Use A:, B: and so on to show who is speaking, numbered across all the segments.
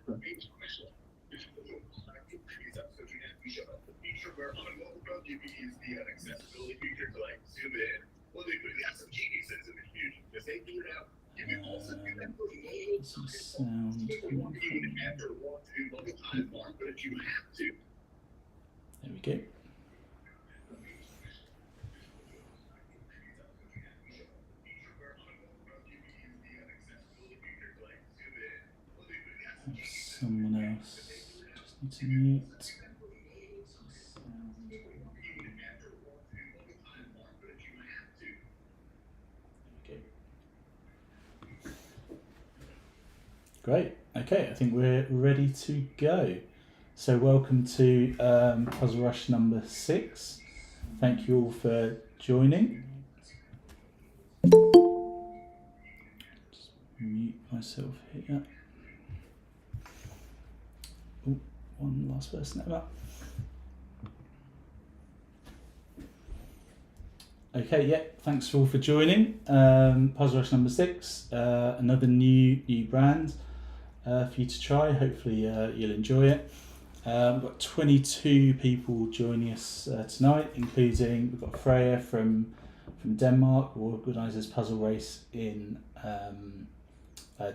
A: Some sound coming from. There we go. Someone else. Just need to mute. Okay. Great. Okay, I think we're ready to go. So welcome to Puzzle Rush number 6. Thank you all for joining. Just mute myself here. Ooh, one last person ever. Okay, yeah, thanks all for joining. Puzzle Rush number 6, another new brand for you to try. Hopefully you'll enjoy it. We've got 22 people joining us tonight, including we've got Freya from Denmark, who organises Puzzle Race in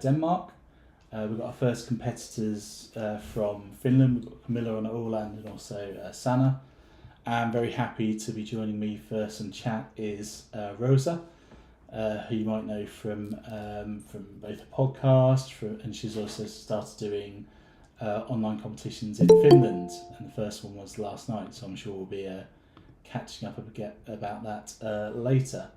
A: Denmark. We've got our first competitors from Finland. We've got Camilla on Åland and also Sanna. I'm very happy to be joining me for some chat is Rosa, who you might know from both a podcast, and she's also started doing online competitions in Finland, and the first one was last night, so I'm sure we'll be catching up about that later.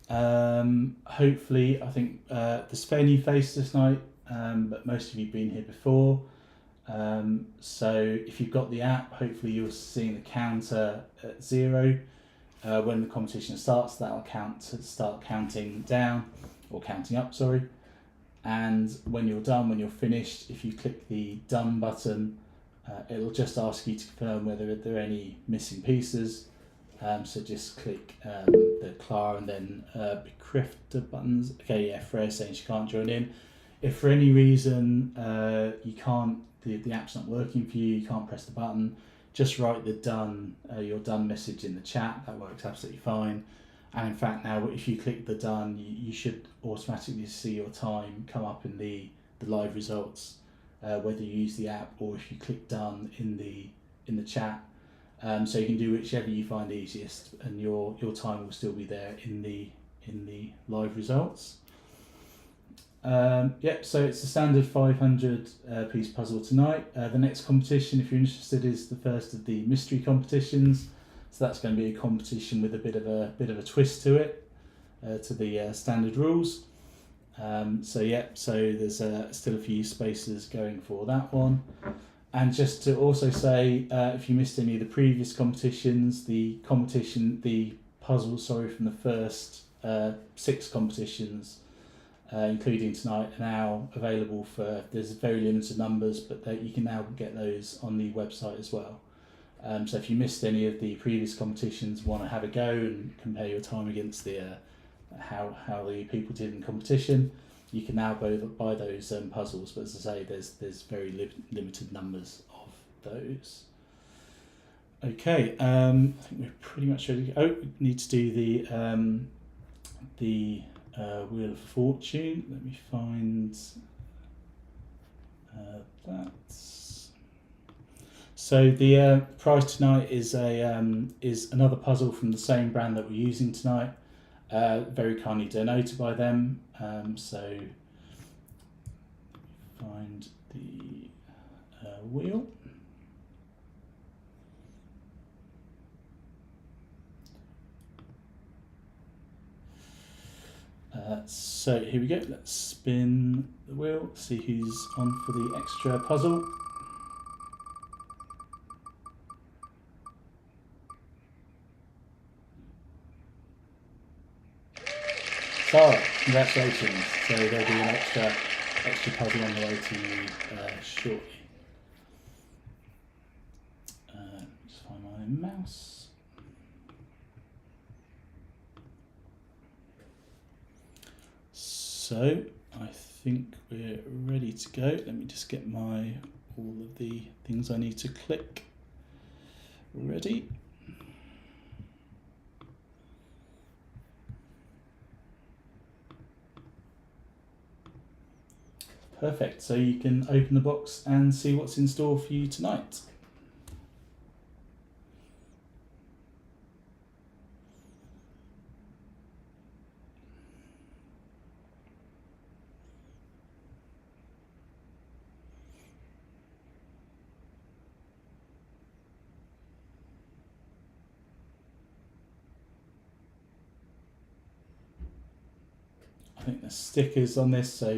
A: Hopefully, I think there's fair new faces this night, but most of you have been here before. So if you've got the app, hopefully you're seeing the counter at 0. When the competition starts, that'll start counting down, or counting up, sorry. And when you're done, when you're finished, if you click the done button, it'll just ask you to confirm whether there are any missing pieces. So just click the Clara and then Bekrifta buttons. Okay, yeah, Freya's saying she can't join in. If for any reason you can't, the app's not working for you, you can't press the button, just write the your done message in the chat. That works absolutely fine. And in fact, now if you click the done, you should automatically see your time come up in the live results, whether you use the app or if you click done in the chat. So you can do whichever you find easiest, and your time will still be there in the live results. So it's the standard 500 piece puzzle tonight. The next competition, if you're interested, is the first of the mystery competitions. So that's going to be a competition with a bit of a twist to it, to the standard rules. So there's still a few spaces going for that one. And just to also say, if you missed any of the previous competitions, the puzzle from the first 6 competitions, including tonight, are now available for. There's very limited numbers, but you can now get those on the website as well. So if you missed any of the previous competitions, want to have a go and compare your time against the how the people did in competition, you can now buy those puzzles. But as I say, there's very limited numbers of those. Okay, I think we're pretty much ready. We need to do the Wheel of Fortune. Let me find that. So the prize tonight is another puzzle from the same brand that we're using tonight. Very kindly donated by them. So find the wheel. So here we go. Let's spin the wheel. See who's on for the extra puzzle. Sarah, congratulations. So there'll be an extra puzzle on the way to you shortly. Just find my mouse. So I think we're ready to go. Let me just get all of the things I need to click ready. Perfect. So you can open the box and see what's in store for you tonight. I think there's stickers on this, so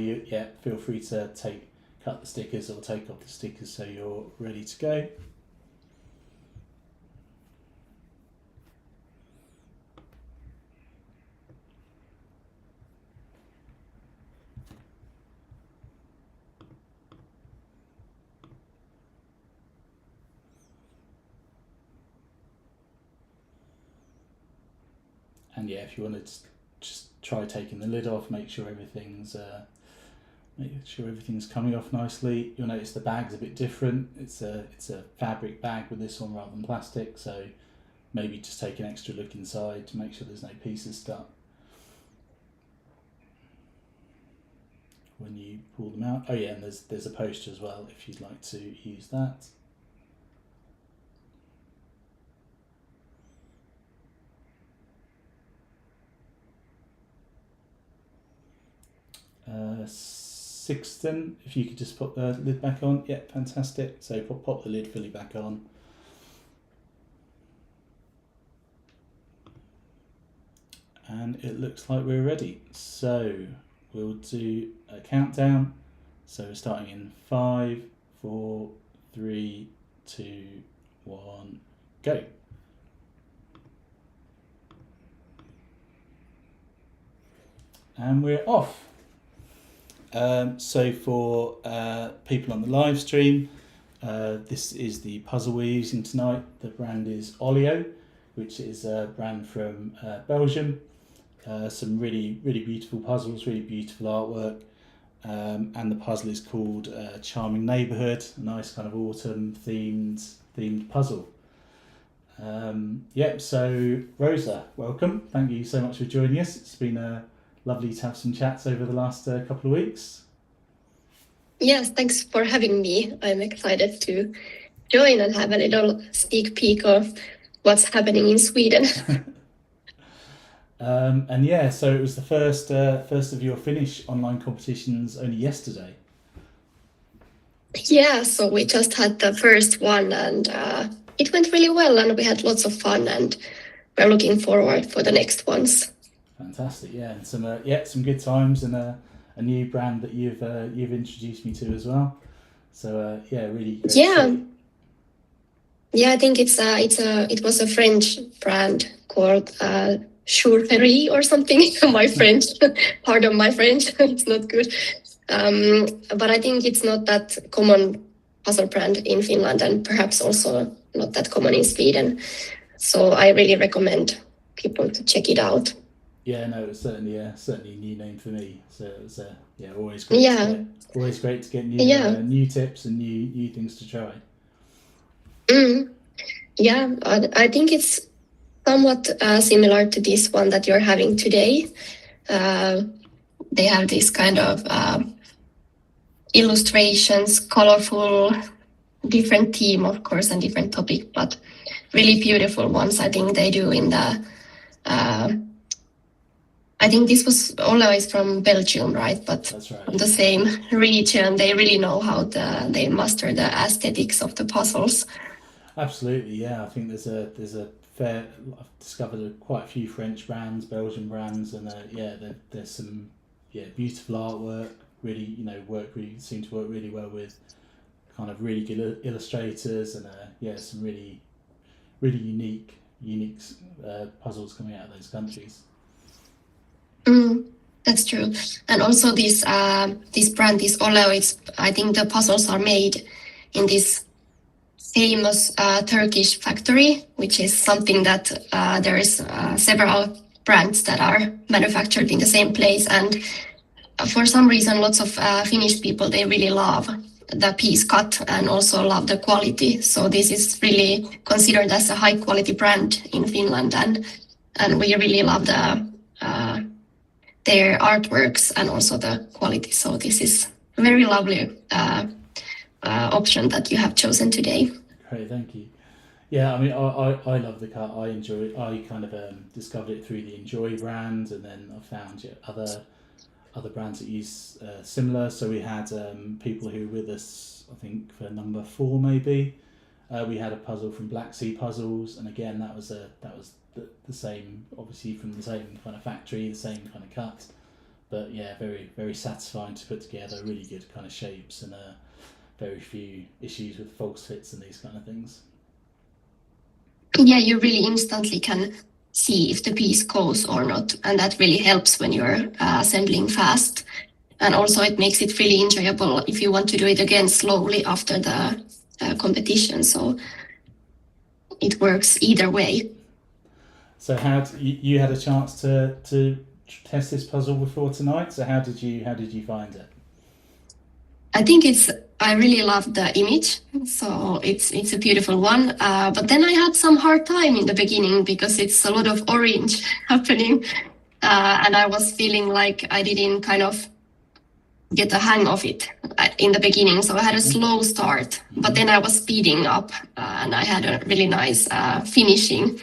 A: feel free to cut the stickers or take off the stickers so you're ready to go. And yeah, if you want to just try taking the lid off, make sure everything's coming off nicely. You'll notice the bag's a bit different. It's a fabric bag with this one rather than plastic, so maybe just take an extra look inside to make sure there's no pieces stuck when you pull them out. Oh yeah, and there's a poster as well if you'd like to use that. Sixten, if you could just put the lid back on. Yeah, fantastic. So pop the lid fully back on. And it looks like we're ready. So we'll do a countdown. So we're starting in 5, 4, 3, 2, 1, go. And we're off. So for people on the live stream, this is the puzzle we're using tonight. The brand is Olio, which is a brand from Belgium. Some really, really beautiful puzzles, really beautiful artwork. And the puzzle is called Charming Neighbourhood, a nice kind of autumn themed puzzle. So Rosa, welcome. Thank you so much for joining us. It's been lovely to have some chats over the last couple of weeks.
B: Yes, thanks for having me. I'm excited to join and have a little sneak peek of what's happening in Sweden.
A: So it was the first of your Finnish online competitions only yesterday.
B: Yeah, so we just had the first one and it went really well and we had lots of fun and we're looking forward for the next ones.
A: Fantastic, yeah, and some good times and a new brand that you've introduced me to as well. So really great.
B: Yeah, I think it was a French brand called Chourerie or something. My French, pardon my French, it's not good. But I think it's not that common puzzle brand in Finland and perhaps also not that common in Sweden. So I really recommend people to check it out.
A: Yeah, no, it's certainly a new name for me. So it was always great. Yeah, always great to get new tips and new things to try.
B: Yeah, I think it's somewhat similar to this one that you're having today. They have this kind of illustrations, colorful, different theme, of course, and different topic, but really beautiful ones. I think they do in the. I think this was always from Belgium, right? But
A: that's right.
B: From the same region, they really know how they master the aesthetics of the puzzles.
A: Absolutely, yeah. I think there's a fair. I've discovered quite a few French brands, Belgian brands, and there's some beautiful artwork. Really, seem to work really well with kind of really good illustrators and some really unique puzzles coming out of those countries.
B: That's true, and also this brand, this Oleo. I think the puzzles are made in this famous Turkish factory, which is something that there is several brands that are manufactured in the same place, and for some reason, lots of Finnish people, they really love the piece cut and also love the quality. So this is really considered as a high quality brand in Finland, and we really love their artworks and also the quality. So this is a very lovely option that you have chosen today.
A: Great, thank you. Yeah, I mean, I love the cut. I enjoy it. I kind of discovered it through the Enjoy brand, and then I found other brands that use similar. So we had people who were with us, I think for number 4 maybe. We had a puzzle from Black Sea Puzzles, and again that was the same, obviously from the same kind of factory, the same kind of cut. But yeah, very very satisfying to put together. Really good kind of shapes and very few issues with false fits and these kind of things.
B: Yeah, you really instantly can see if the piece goes or not, and that really helps when you're assembling fast. And also it makes it really enjoyable if you want to do it again slowly after the competition. So it works either way.
A: So you had a chance to test this puzzle before tonight? So how did you find it?
B: I think I really love the image, so it's a beautiful one. But then I had some hard time in the beginning because it's a lot of orange happening, and I was feeling like I didn't kind of get the hang of it in the beginning. So I had a slow start, but then I was speeding up, and I had a really nice finishing.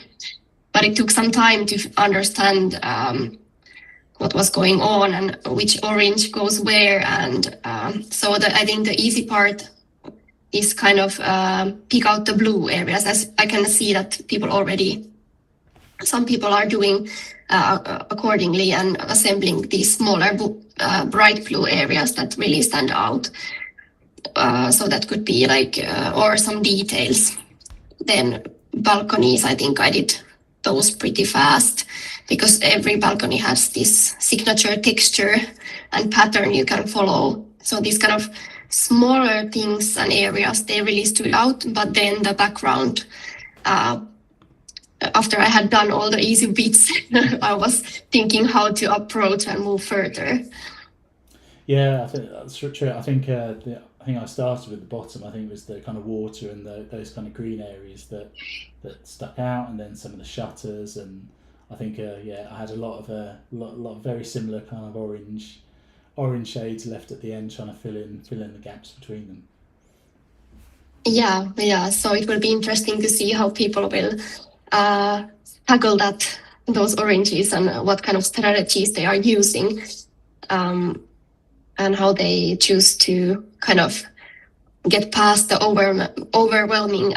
B: But it took some time to understand what was going on and which orange goes where. And so I think the easy part is kind of pick out the blue areas. As I can see that some people are doing accordingly and assembling these smaller bright blue areas that really stand out. So that could be like, or some details. Then balconies, I think I did those pretty fast because every balcony has this signature texture and pattern you can follow. So these kind of smaller things and areas, they really stood out. But then the background, after I had done all the easy bits, I was thinking how to approach and move further.
A: Yeah, I think that's true. I think I started with the bottom. I think it was the kind of water and those kind of green areas that stuck out, and then some of the shutters. And I think I had a lot of very similar kind of orange shades left at the end, trying to fill in the gaps between them.
B: Yeah. So it will be interesting to see how people will tackle those oranges and what kind of strategies they are using. And how they choose to kind of get past the overwhelming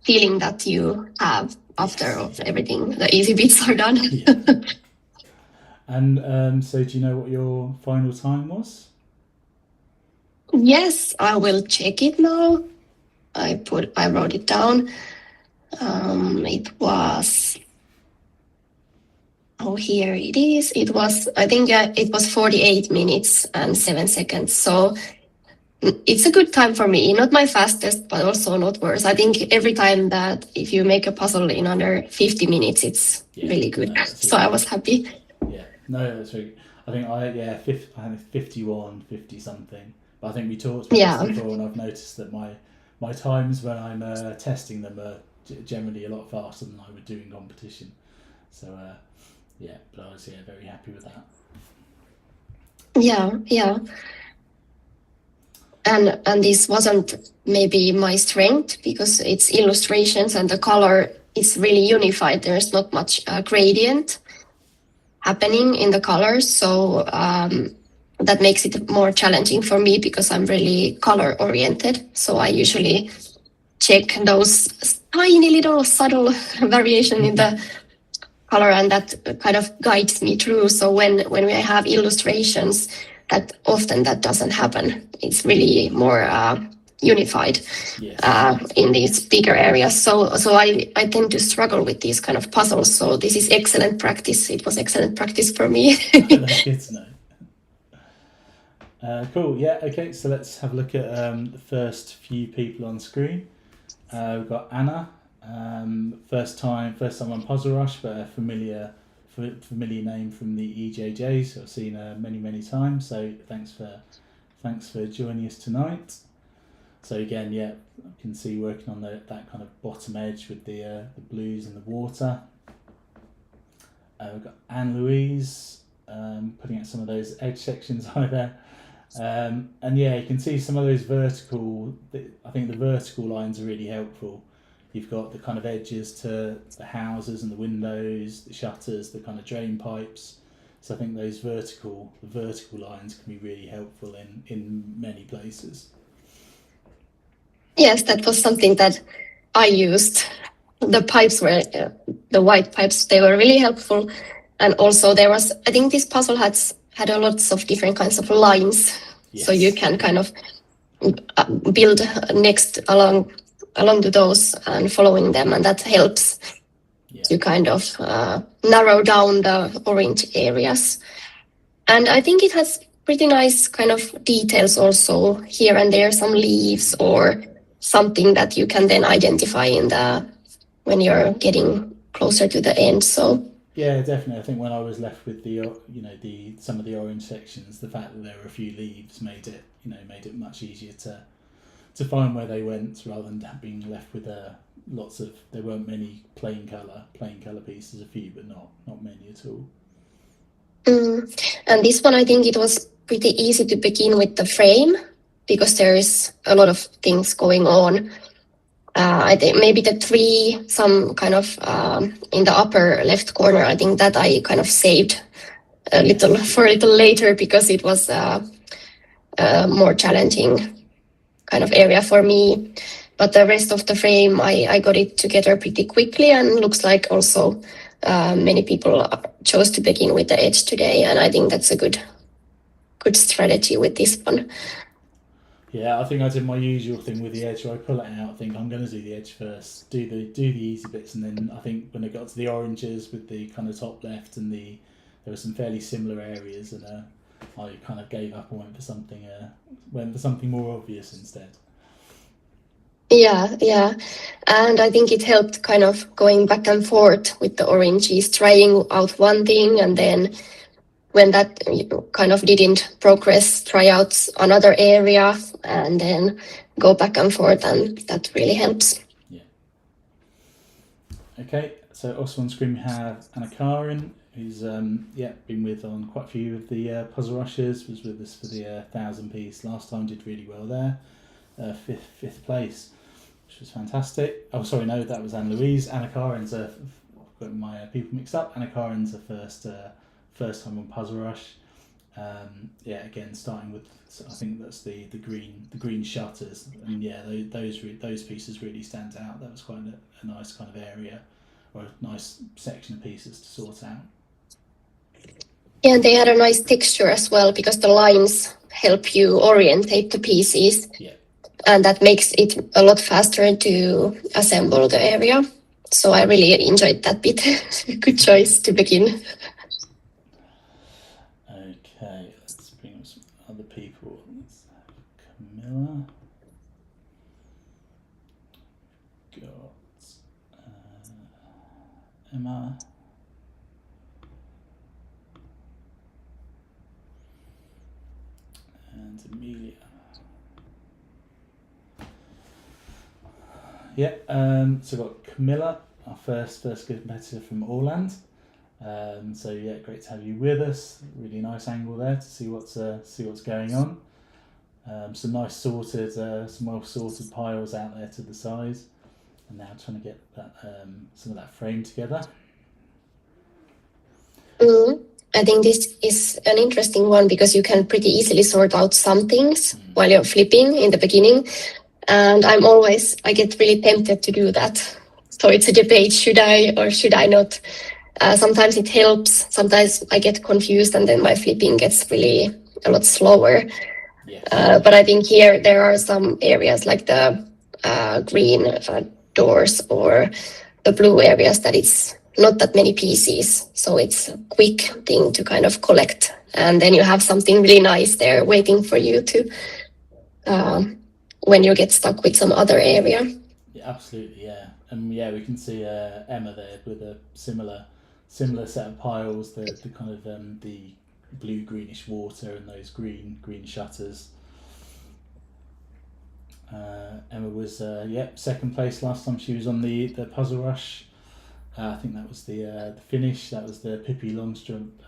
B: feeling that you have after everything, the easy bits are done.
A: Yeah. And so do you know what your final time was?
B: Yes, I will check it now. I wrote it down. It was... Oh, here it is. It was, I think it was 48 minutes and 7 seconds. So it's a good time for me. Not my fastest, but also not worse. I think every time that if you make a puzzle in under 50 minutes, it's really good. No, so I was happy.
A: Yeah, no, that's really good. I think I had 51, 50 something. But I think we talked about this before, and I've noticed that my times when I'm testing them are generally a lot faster than I would do in competition. So, but I was very happy with that.
B: Yeah. And this wasn't maybe my strength because it's illustrations and the color is really unified. There's not much gradient happening in the colors. So that makes it more challenging for me because I'm really color oriented. So I usually check those tiny little subtle variation in the color, and that kind of guides me through. So when we have illustrations, that often that doesn't happen. It's really more unified in these bigger areas. So I tend to struggle with these kind of puzzles. So this is excellent practice. It was excellent practice for me.
A: That's good to know. Cool. Yeah. Okay. So let's have a look at the first few people on screen. We've got Anna. First time on Puzzle Rush, but a familiar familiar name from the EJJ, so I've seen her many times. So thanks for joining us tonight. So again, yeah, I can see working on that kind of bottom edge with the blues and the water. We've got Anne Louise putting out some of those edge sections either. And yeah, you can see some of those I think the vertical lines are really helpful. You've got the kind of edges to the houses and the windows, the shutters, the kind of drain pipes. So I think those vertical lines can be really helpful in many places.
B: Yes, that was something that I used. The pipes were, the white pipes, they were really helpful. And also I think this puzzle had a lots of different kinds of lines. Yes. So you can kind of build next along to those and following them. And that helps to kind of narrow down the orange areas. And I think it has pretty nice kind of details also here and there, some leaves or something that you can then identify when you're getting closer to the end. So
A: yeah, definitely. I think when I was left with some of the orange sections, the fact that there were a few leaves made it much easier to find where they went, rather than being left with there weren't many plain colour pieces, a few, but not many at all.
B: And this one, I think it was pretty easy to begin with the frame, because there is a lot of things going on. I think maybe the tree, some kind of in the upper left corner, I think that I kind of saved a little later, because it was a more challenging kind of area for me. But the rest of the frame, I got it together pretty quickly, and looks like also many people chose to begin with the edge today, and I think that's a good strategy with this one.
A: Yeah, I think I did my usual thing with the edge, where I pull it out, I think I'm going to do the edge first, do the easy bits, and then I think when I got to the oranges with the kind of top left and there were some fairly similar areas, and I kind of gave up and went for something more obvious instead.
B: Yeah, and I think it helped kind of going back and forth with the oranges, trying out one thing, and then when that kind of didn't progress, try out another area, and then go back and forth, and that really helps.
A: Yeah. Okay, so also on screen we have Anna Karin, who's been with on quite a few of the puzzle rushes, was with us for the 1,000 piece last time, did really well there, fifth place, which was fantastic. Oh, sorry, no, that was Anne Louise. Anna Karin's I've got my people mixed up. Anna Karin's the first time on Puzzle Rush. Again, starting with, I think that's the green shutters, and yeah, those pieces really stand out. That was quite a nice kind of area, or a nice section of pieces to sort out.
B: Yeah, and they had a nice texture as well, because the lines help you orientate the pieces.
A: Yeah.
B: And that makes it a lot faster to assemble the area. So I really enjoyed that bit. Good choice to begin.
A: Okay, let's bring up some other people. Let's have Camilla. Got Emma. And Amelia. Yeah, so we've got Camilla, our first competitor from Åland. So yeah, great to have you with us. Really nice angle there to see what's going on. Some nice some well sorted piles out there to the side, and now trying to get that some of that frame together.
B: I think this is an interesting one, because you can pretty easily sort out some things while you're flipping in the beginning. And I get really tempted to do that. So it's a debate, should I or should I not? Sometimes it helps, sometimes I get confused, and then my flipping gets really a lot slower.
A: Yes.
B: But I think here there are some areas like the green doors or the blue areas that it's not that many pieces. So it's a quick thing to kind of collect. And then you have something really nice there waiting for you to when you get stuck with some other area.
A: Yeah, absolutely, yeah. And yeah, we can see Emma there with a similar similar set of piles, the kind of the blue greenish water and those green shutters. Emma was second place last time she was on the Puzzle Rush. I think that was the finish. That was the Pippi Longstrump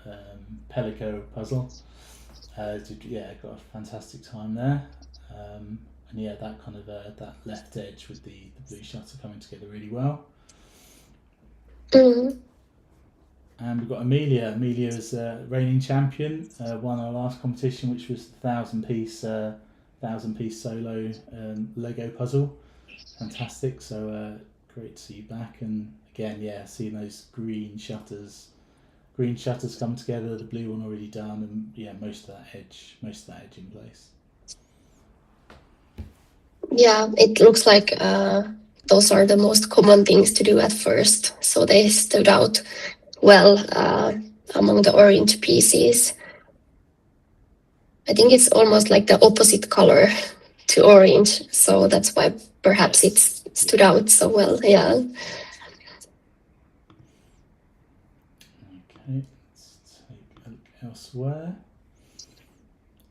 A: Pelico puzzle. Got a fantastic time there. And yeah, that kind of that left edge with the blue shutter coming together really well.
B: Mm.
A: And we've got Amelia. Amelia is reigning champion. Won our last competition, which was the 1,000-piece solo Lego puzzle. Fantastic. So great to see you back. And again, yeah, seeing those green shutters come together. The blue one already done, and yeah, most of that edge in place.
B: Yeah, it looks like those are the most common things to do at first, so they stood out well among the orange pieces. I think it's almost like the opposite color to orange, so that's why perhaps it stood out so well. Yeah.
A: Okay, let's take a look elsewhere.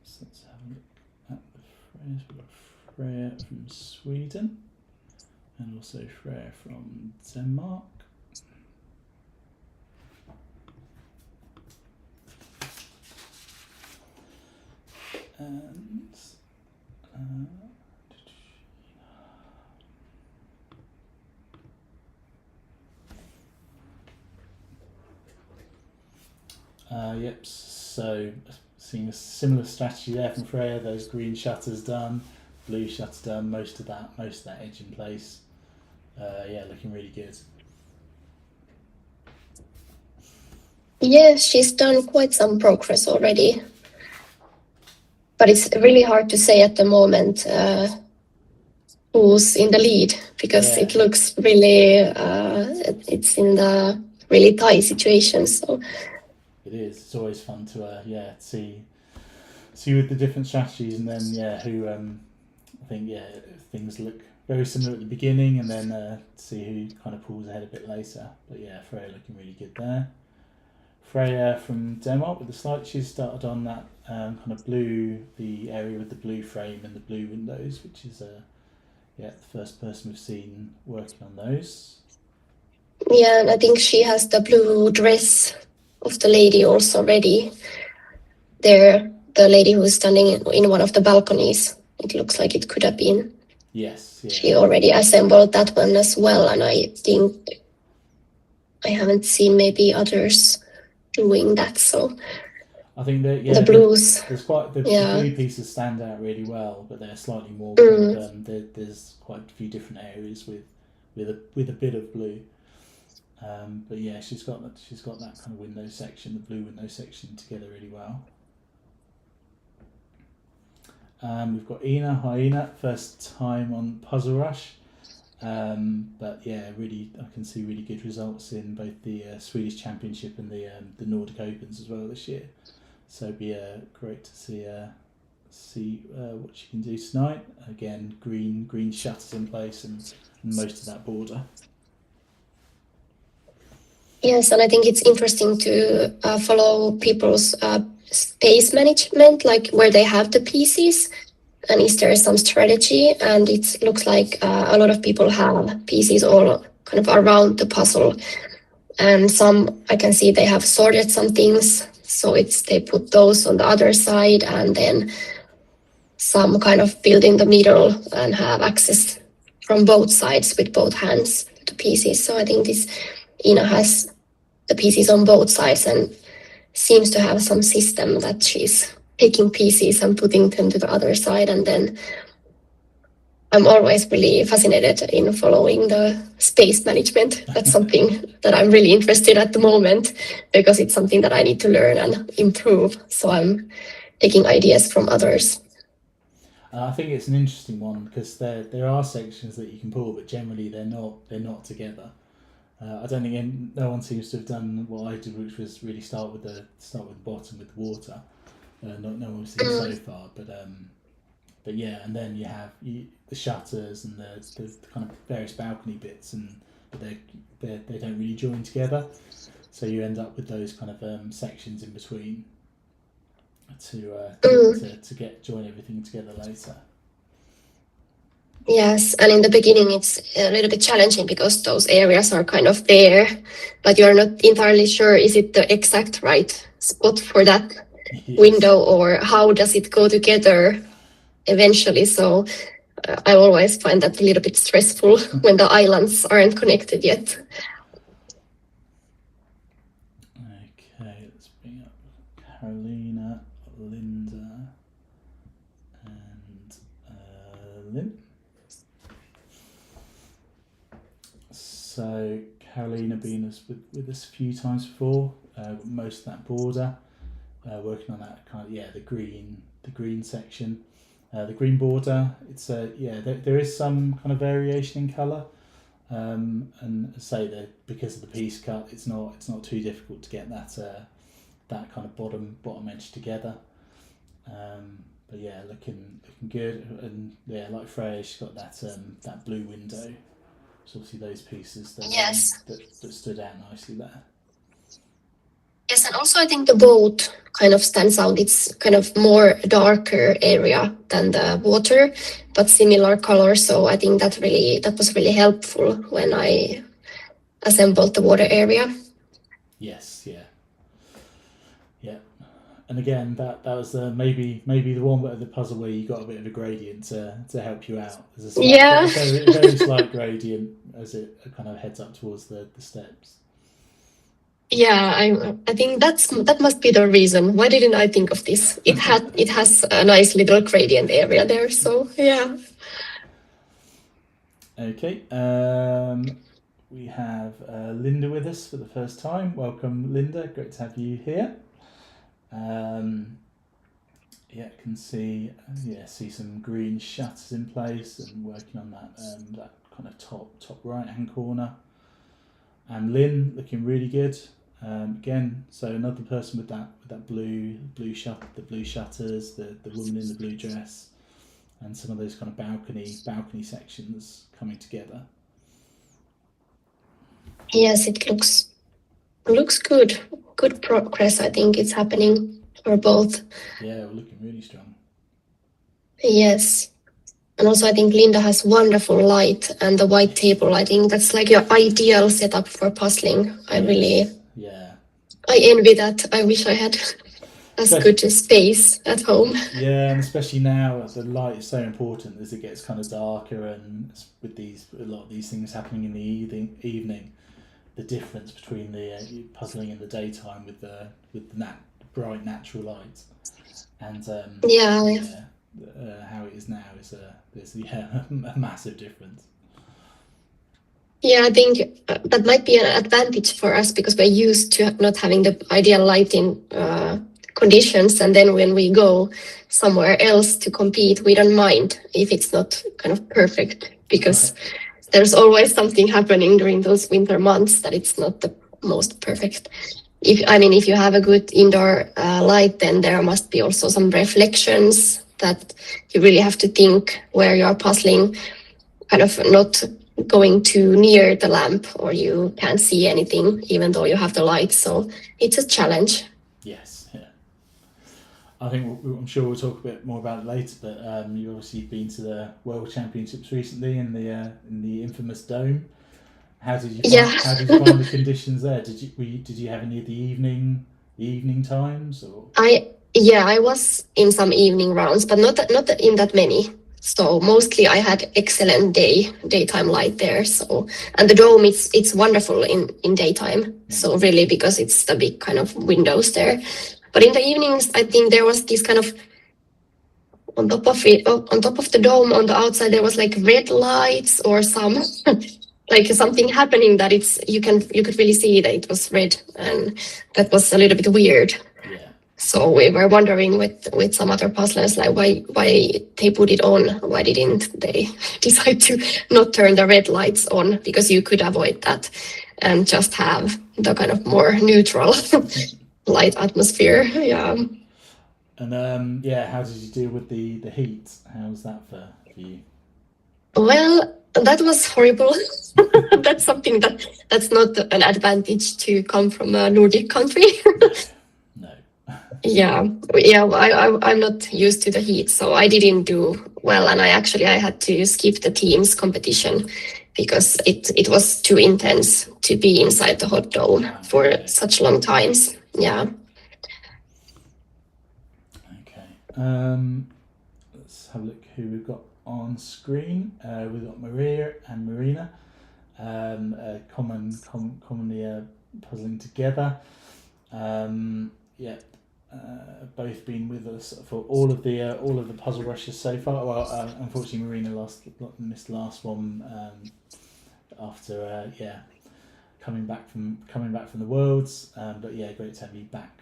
A: So let's have a look at the Freyas. We've got Freya from Sweden and also Freya from Denmark. And yep, so seeing a similar strategy there from Freya. Those green shutters done, blue shutters done, most of that edge in place. Looking really good.
B: Yeah, she's done quite some progress already. But it's really hard to say at the moment who's in the lead, because it looks really, it's in the really tight situation. So
A: it is. It's always fun to see with the different strategies, and then who I think things look very similar at the beginning, and then see who kind of pulls ahead a bit later. But yeah, Freya looking really good there. Freya from Denmark with the slide. She's started on that kind of blue, the area with the blue frame and the blue windows, which is the first person we've seen working on those.
B: Yeah, and I think she has the blue dress of the lady also ready. There, the lady who is standing in one of the balconies. It looks like it could have been.
A: Yes. Yeah.
B: She already assembled that one as well, and I think I haven't seen maybe others doing that. So
A: I think that
B: the blues.
A: There's quite the blue pieces stand out really well, but they're slightly more. There's quite a few different areas with a bit of blue. But yeah, she's got that kind of window section, the blue window section together really well. We've got Ina. Hi Ina, first time on Puzzle Rush. But yeah, really, I can see really good results in both the Swedish Championship and the Nordic Opens as well this year. So it'd be great to see what she can do tonight. Again, green shutters in place and most of that border.
B: Yes, and I think it's interesting to follow people's space management, like where they have the pieces, and is there some strategy? And it looks like a lot of people have pieces all kind of around the puzzle, and some I can see they have sorted some things, so they put those on the other side, and then some kind of build in the middle and have access from both sides with both hands to pieces. So I think this Ina has the pieces on both sides and seems to have some system that she's taking pieces and putting them to the other side. And then I'm always really fascinated in following the space management. That's something that I'm really interested at the moment, because it's something that I need to learn and improve. So I'm taking ideas from others.
A: I think it's an interesting one because there are sections that you can pull, but generally they're not together. I don't think no one seems to have done what I did, which was really start with the bottom with water. No one we've seen so far, but yeah, and then you have the shutters and the kind of various balcony bits, but they don't really join together. So you end up with those kind of sections in between to get join everything together later.
B: Yes, and in the beginning it's a little bit challenging because those areas are kind of there, but you're not entirely sure is it the exact right spot for that window, or how does it go together eventually. So I always find that a little bit stressful when the islands aren't connected yet.
A: Okay, let's bring up Carolina, Linda, and Lynn. So Carolina been with us a few times before, most of that border, working on that kind of the green section, the green border. It's there is some kind of variation in colour, and say that because of the piece cut, it's not too difficult to get that kind of bottom edge together. But yeah, looking good, and yeah, like Freya, she's got that blue window. So obviously those pieces that stood out nicely there.
B: Yes, and also I think the boat kind of stands out. It's kind of more darker area than the water, but similar color. So I think that was really helpful when I assembled the water area.
A: Yes, yeah. And again, that was maybe the one bit of the puzzle where you got a bit of a gradient to help you out. There's a very slight gradient as it kind of heads up towards the steps.
B: Yeah, I think that must be the reason. Why didn't I think of this? It has a nice little gradient area there. So yeah.
A: Okay. We have Linda with us for the first time. Welcome, Linda. Great to have you here. Can see some green shutters in place and working on that kind of top right hand corner. And Lynn looking really good. Again, so another person with that blue shutters, the woman in the blue dress, and some of those kind of balcony sections coming together.
B: Yes, it looks good. Good progress. I think it's happening for both.
A: Yeah, we're looking really strong.
B: Yes. And also I think Linda has wonderful light, and the white table, I think that's like your ideal setup for puzzling. I envy that. I wish I had as good a space at home.
A: Yeah, and especially now the light is so important as it gets kind of darker, and with a lot of these things happening in the evening, the difference between the puzzling in the daytime with the bright natural light and how it is now is a massive difference.
B: Yeah, I think that might be an advantage for us because we're used to not having the ideal lighting conditions, and then when we go somewhere else to compete, we don't mind if it's not kind of perfect, because there's always something happening during those winter months that it's not the most perfect. If you have a good indoor light, then there must be also some reflections that you really have to think where you are puzzling, kind of not going too near the lamp or you can't see anything even though you have the light. So it's a challenge.
A: Yes, yeah. I think I'm sure we'll talk a bit more about it later, but you've obviously been to the World Championships recently in the infamous Dome. How did you find the conditions there? Did you have any of the evening times or?
B: I was in some evening rounds, but not in that many. So mostly I had excellent daytime light there. So, and the dome it's wonderful in daytime. So really, because it's the big kind of windows there. But in the evenings, I think there was this kind of on top of the dome on the outside there was like red lights or some like something happening that you could really see that it was red, and that was a little bit weird.
A: Yeah.
B: So we were wondering with some other puzzlers, like why they put it on. Why didn't they decide to not turn the red lights on? Because you could avoid that and just have the kind of more neutral light atmosphere. Yeah.
A: And how did you deal with the heat? How was that for you?
B: Well, That was horrible. That's something that's not an advantage to come from a Nordic country.
A: No.
B: Yeah, I'm not used to the heat, so I didn't do well, and I had to skip the team's competition because it was too intense to be inside the hot dome
A: Wow,
B: for
A: okay.
B: such long times. Yeah.
A: Okay. Let's have a look who we've got on screen. We've got Maria and Marina, commonly puzzling together. Yeah, both been with us for all of the puzzle rushes so far. Well, unfortunately, Marina missed the last one after coming back from the Worlds. But yeah, great to have you back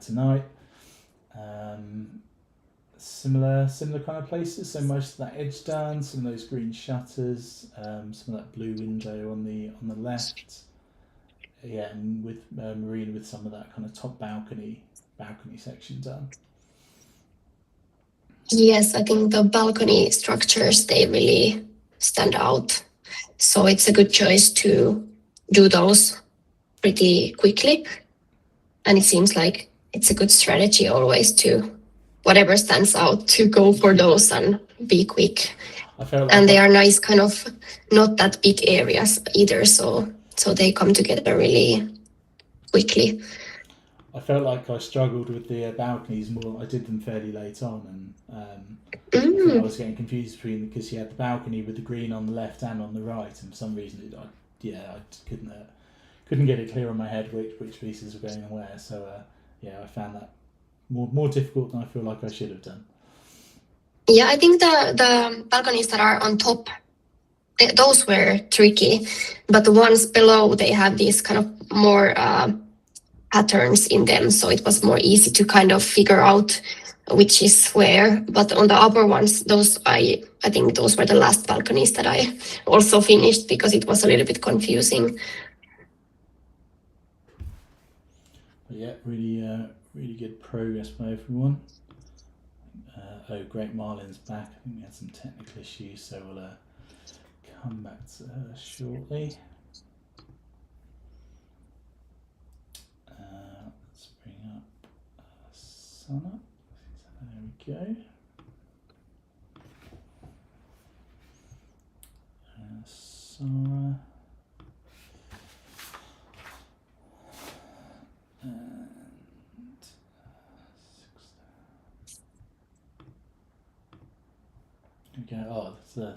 A: tonight. Similar kind of places. So most of that edge done, some of those green shutters, some of that blue window on the left. Yeah, and with Marina with some of that kind of top balcony section done.
B: Yes, I think the balcony structures, they really stand out. So it's a good choice to do those pretty quickly. And it seems like it's a good strategy always to whatever stands out to go for those and be quick.
A: I felt like
B: and they are nice, kind of not that big areas either, so they come together really quickly.
A: I felt like I struggled with the balconies more. I did them fairly late on, and I think I was getting confused between because you had the balcony with the green on the left and on the right, and for some reason I couldn't get it clear on my head which pieces were going where. So I found that more difficult than I feel like I should have done.
B: Yeah, I think the balconies that are on top, those were tricky, but the ones below, they have these kind of more patterns in them, so it was more easy to kind of figure out which is where. But on the upper ones, those I think those were the last balconies that I also finished because it was a little bit confusing.
A: But yeah, really good progress by everyone. Great, Marlin's back. I think we had some technical issues, so we'll come back to her shortly. Let's bring up Sana. There we go. Sarah. Okay, that's a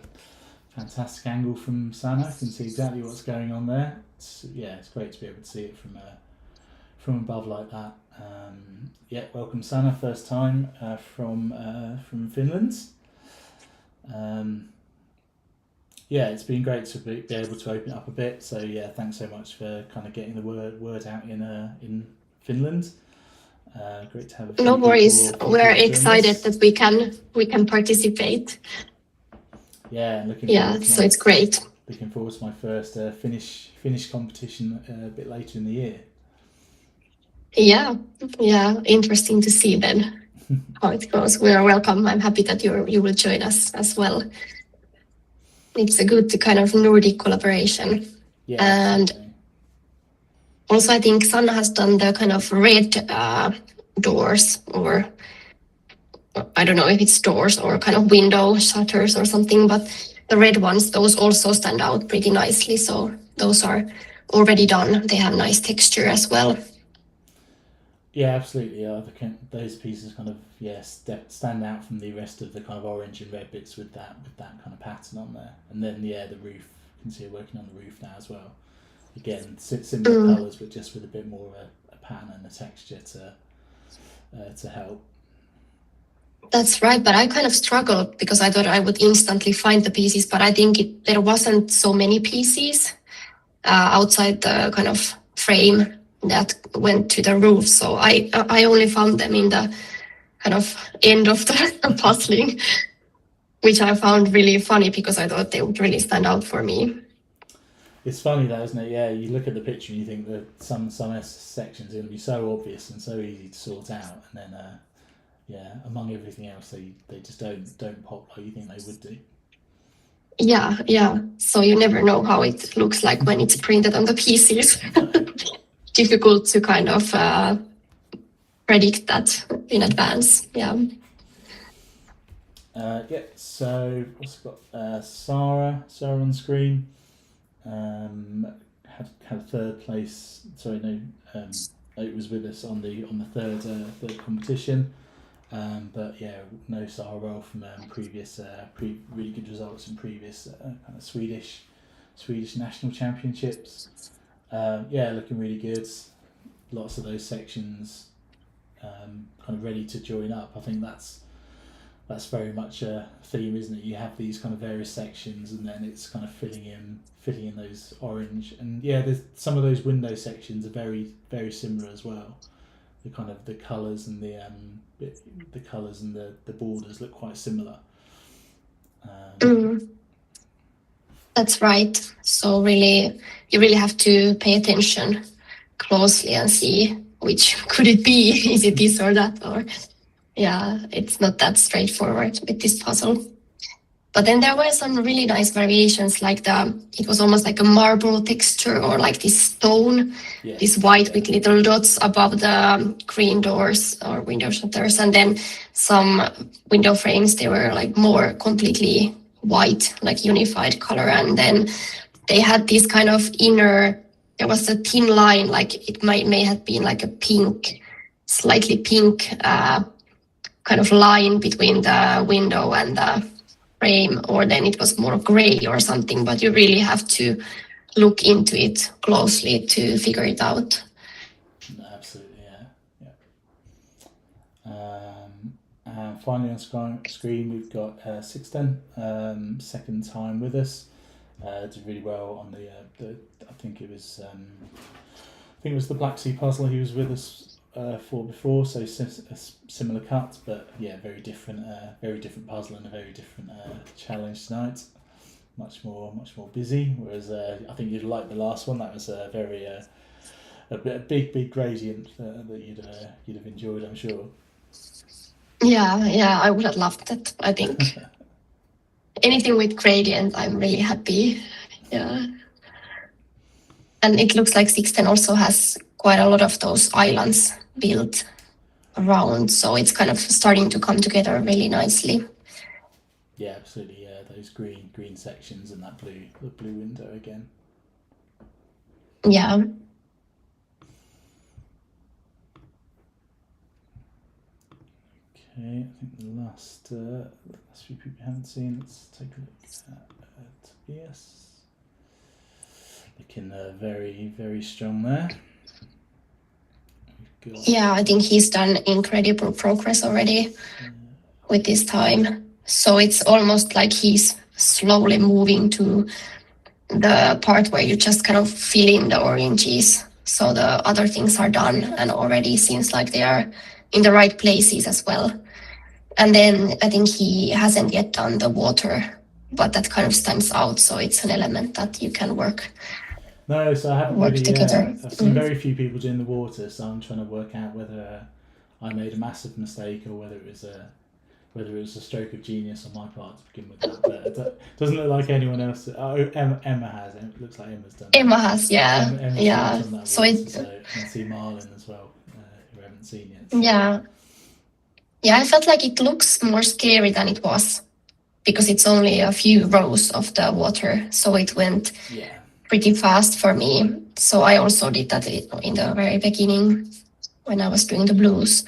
A: fantastic angle from Sana. I can see exactly what's going on there. It's great to be able to see it from above like that. Welcome Sana, first time from Finland. It's been great to be able to open it up a bit. So thanks so much for kind of getting the word out in Finland. Great to have.
B: No worries. We're excited that we can participate.
A: Yeah, looking forward to
B: it's great.
A: Looking forward to my first Finnish competition a bit later in the year. Yeah,
B: interesting to see then how it goes. We are welcome. I'm happy that you will join us as well. It's a good kind of Nordic collaboration.
A: Yeah,
B: and
A: absolutely.
B: Also, I think Sanna has done the kind of red doors, or I don't know if it's doors or kind of window shutters or something, but the red ones, those also stand out pretty nicely. So those are already done. They have nice texture as well.
A: Yeah, absolutely. Those pieces kind of stand out from the rest of the kind of orange and red bits with that kind of pattern on there. And then the roof, you can see it working on the roof now as well. Again, similar colours, but just with a bit more of a pattern and a texture to help.
B: That's right, but I kind of struggled because I thought I would instantly find the pieces, but I think there wasn't so many pieces outside the kind of frame that went to the roof. So I only found them in the kind of end of the puzzling, which I found really funny because I thought they would really stand out for me.
A: It's funny though, isn't it? Yeah, you look at the picture and you think that some sections are going to be so obvious and so easy to sort out, and then among everything else, they just don't pop like you think they would do.
B: Yeah. So you never know how it looks like when it's printed on the pieces. Difficult to kind of predict that in advance. Yeah.
A: Yeah, so also got Sarah on screen. Had third place. Sorry, no, it was with us on the third competition. But yeah, no Sarah Roll from previous really good results in previous kind of Swedish national championships. Yeah, looking really good. Lots of those sections kind of ready to join up. I think that's very much a theme, isn't it? You have these kind of various sections, and then it's kind of filling in those orange. And yeah, there's some of those window sections are very similar as well. The kind of the colours and the colours and the borders look quite similar.
B: That's right. So really, you really have to pay attention closely and see which could it be. Is it this or that? Or yeah, it's not that straightforward with this puzzle. But then there were some really nice variations, like it was almost like a marble texture or like this stone, this white with little dots above the green doors or window shutters. And then some window frames, they were like more completely white, like unified color. And then they had this kind of there was a thin line, like it may have been like a pink, slightly pink kind of line between the window and the frame, or then it was more gray or something, but you really have to look into it closely to figure it out.
A: Absolutely, yeah. And finally on screen we've got Sixten, second time with us. Did really well on the I think it was the Black Sea puzzle he was with us for before, so similar cut, but yeah, very different puzzle and a very different challenge tonight. Much more busy. Whereas I think you'd like the last one. That was a very a big gradient that you'd have enjoyed, I'm sure.
B: Yeah, I would have loved that. I think anything with gradient, I'm really happy. Yeah. And it looks like Sixten also has quite a lot of those islands built around, so it's kind of starting to come together really nicely.
A: Yeah, absolutely. Yeah, those green sections and that blue window again.
B: Yeah.
A: Okay, I think the last few people we haven't seen. Let's take a look at Tobias. Looking very strong there.
B: Yeah, I think he's done incredible progress already with this time. So it's almost like he's slowly moving to the part where you just kind of fill in the oranges. So the other things are done and already seems like they are in the right places as well. And then I think he hasn't yet done the water, but that kind of stands out. So it's an element that you can work.
A: No, so I haven't
B: work
A: really.
B: Together.
A: I've seen very few people doing the water, so I'm trying to work out whether I made a massive mistake or whether it was a stroke of genius on my part to begin with. That, but it doesn't look like anyone else. Oh, Emma has. It looks like Emma's done.
B: Emma has, yeah,
A: Emma's
B: yeah.
A: Done that
B: So
A: water, so I can see Marlon as well, who I haven't seen yet. So.
B: Yeah, I felt like it looks more scary than it was because it's only a few rows of the water, so it went pretty fast for me. So I also did that in the very beginning when I was doing the blues.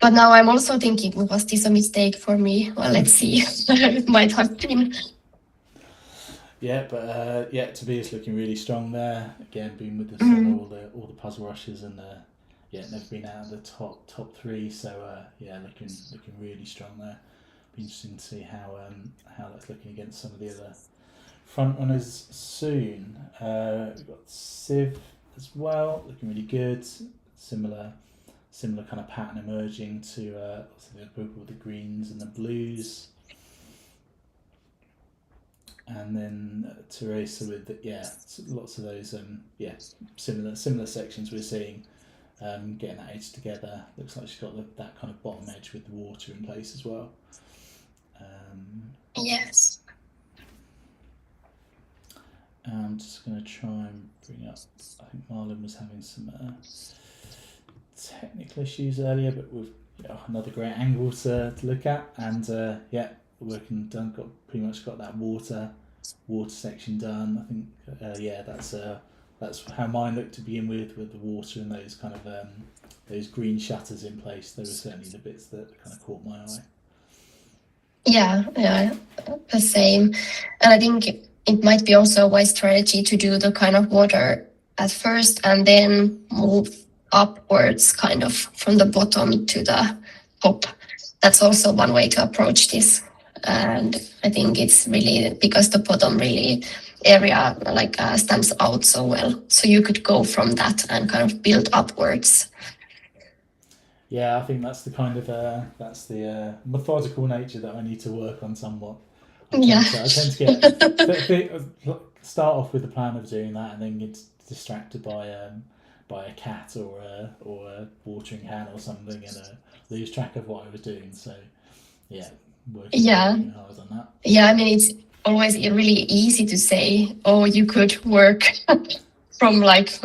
B: But now I'm also thinking, was this a mistake for me? Well, let's see. It might have been.
A: Yeah, but Tobias looking really strong there. Again, been with us on all the puzzle rushes and never been out of the top three. So looking really strong there. Be interesting to see how that's looking against some of the other front runners soon. We've got Civ as well, looking really good. Similar kind of pattern emerging to the purple, the greens and the blues. And then Teresa with lots of those similar sections we're seeing, getting that edge together. Looks like she's got that kind of bottom edge with the water in place as well.
B: Yes.
A: I'm just going to try and bring up. I think Marlon was having some technical issues earlier, but with another great angle to look at, and working done. Got pretty much got that water section done. I think that's how mine looked to begin with the water and those kind of those green shutters in place. They were certainly the bits that kind of caught my eye.
B: Yeah, the same. And I think it might be also a wise strategy to do the kind of water at first and then move upwards kind of from the bottom to the top. That's also one way to approach this. And I think it's really because the bottom really area stands out so well. So you could go from that and kind of build upwards.
A: Yeah, I think that's the kind of methodical nature that I need to work on somewhat. I tend to get start off with the plan of doing that, and then get distracted by a cat or a watering can or something, and lose track of what I was doing. So working hard on that.
B: Yeah, I mean, it's always really easy to say, oh, you could work from like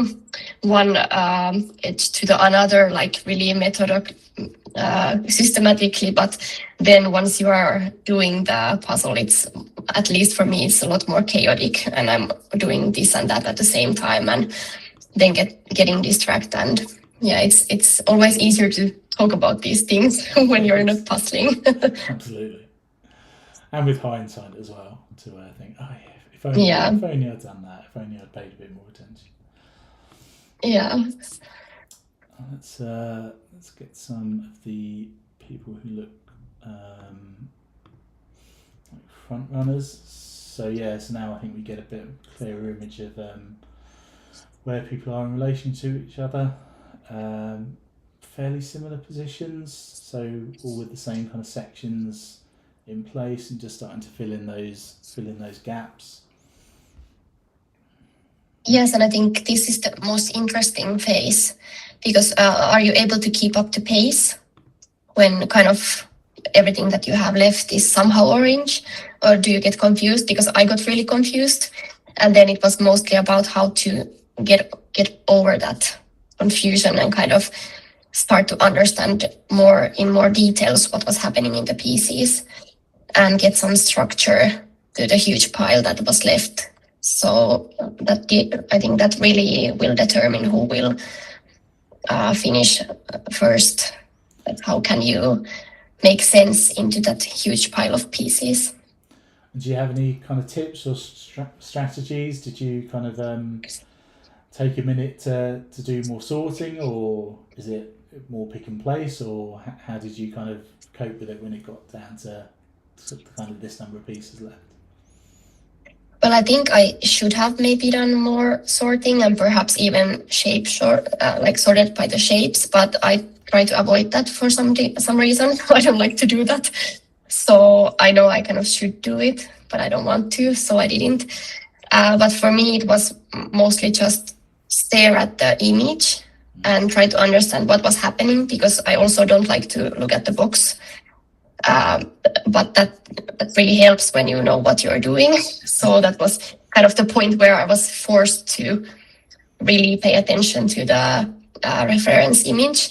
B: one edge to the another, like really systematically. But then once you are doing the puzzle, it's, at least for me, it's a lot more chaotic, and I'm doing this and that at the same time, and then getting distracted. And it's always easier to talk about these things when you're not puzzling.
A: Absolutely. And with hindsight as well, to think, if only I'd done that, if only I'd paid a bit more attention.
B: Yeah.
A: Let's get some of the people who look like front runners. So now I think we get a bit clearer image of where people are in relation to each other. Fairly similar positions, so all with the same kind of sections in place, and just starting to fill in those gaps.
B: Yes, and I think this is the most interesting phase, because are you able to keep up the pace when kind of everything that you have left is somehow orange, or do you get confused? Because I got really confused, and then it was mostly about how to get over that confusion and kind of start to understand in more details what was happening in the pieces and get some structure to the huge pile that was left. So I think that really will determine who will finish first. How can you make sense into that huge pile of pieces?
A: Do you have any kind of tips or strategies? Did you kind of take a minute to do more sorting, or is it more pick and place, or how did you kind of cope with it when it got down to kind of this number of pieces left?
B: Well, I think I should have maybe done more sorting and perhaps even sorted by the shapes, but I try to avoid that for some reason. I don't like to do that. So I know I kind of should do it, but I don't want to, so I didn't. But for me, it was mostly just stare at the image and try to understand what was happening, because I also don't like to look at the box. But that really helps when you know what you're doing. So that was kind of the point where I was forced to really pay attention to the reference image.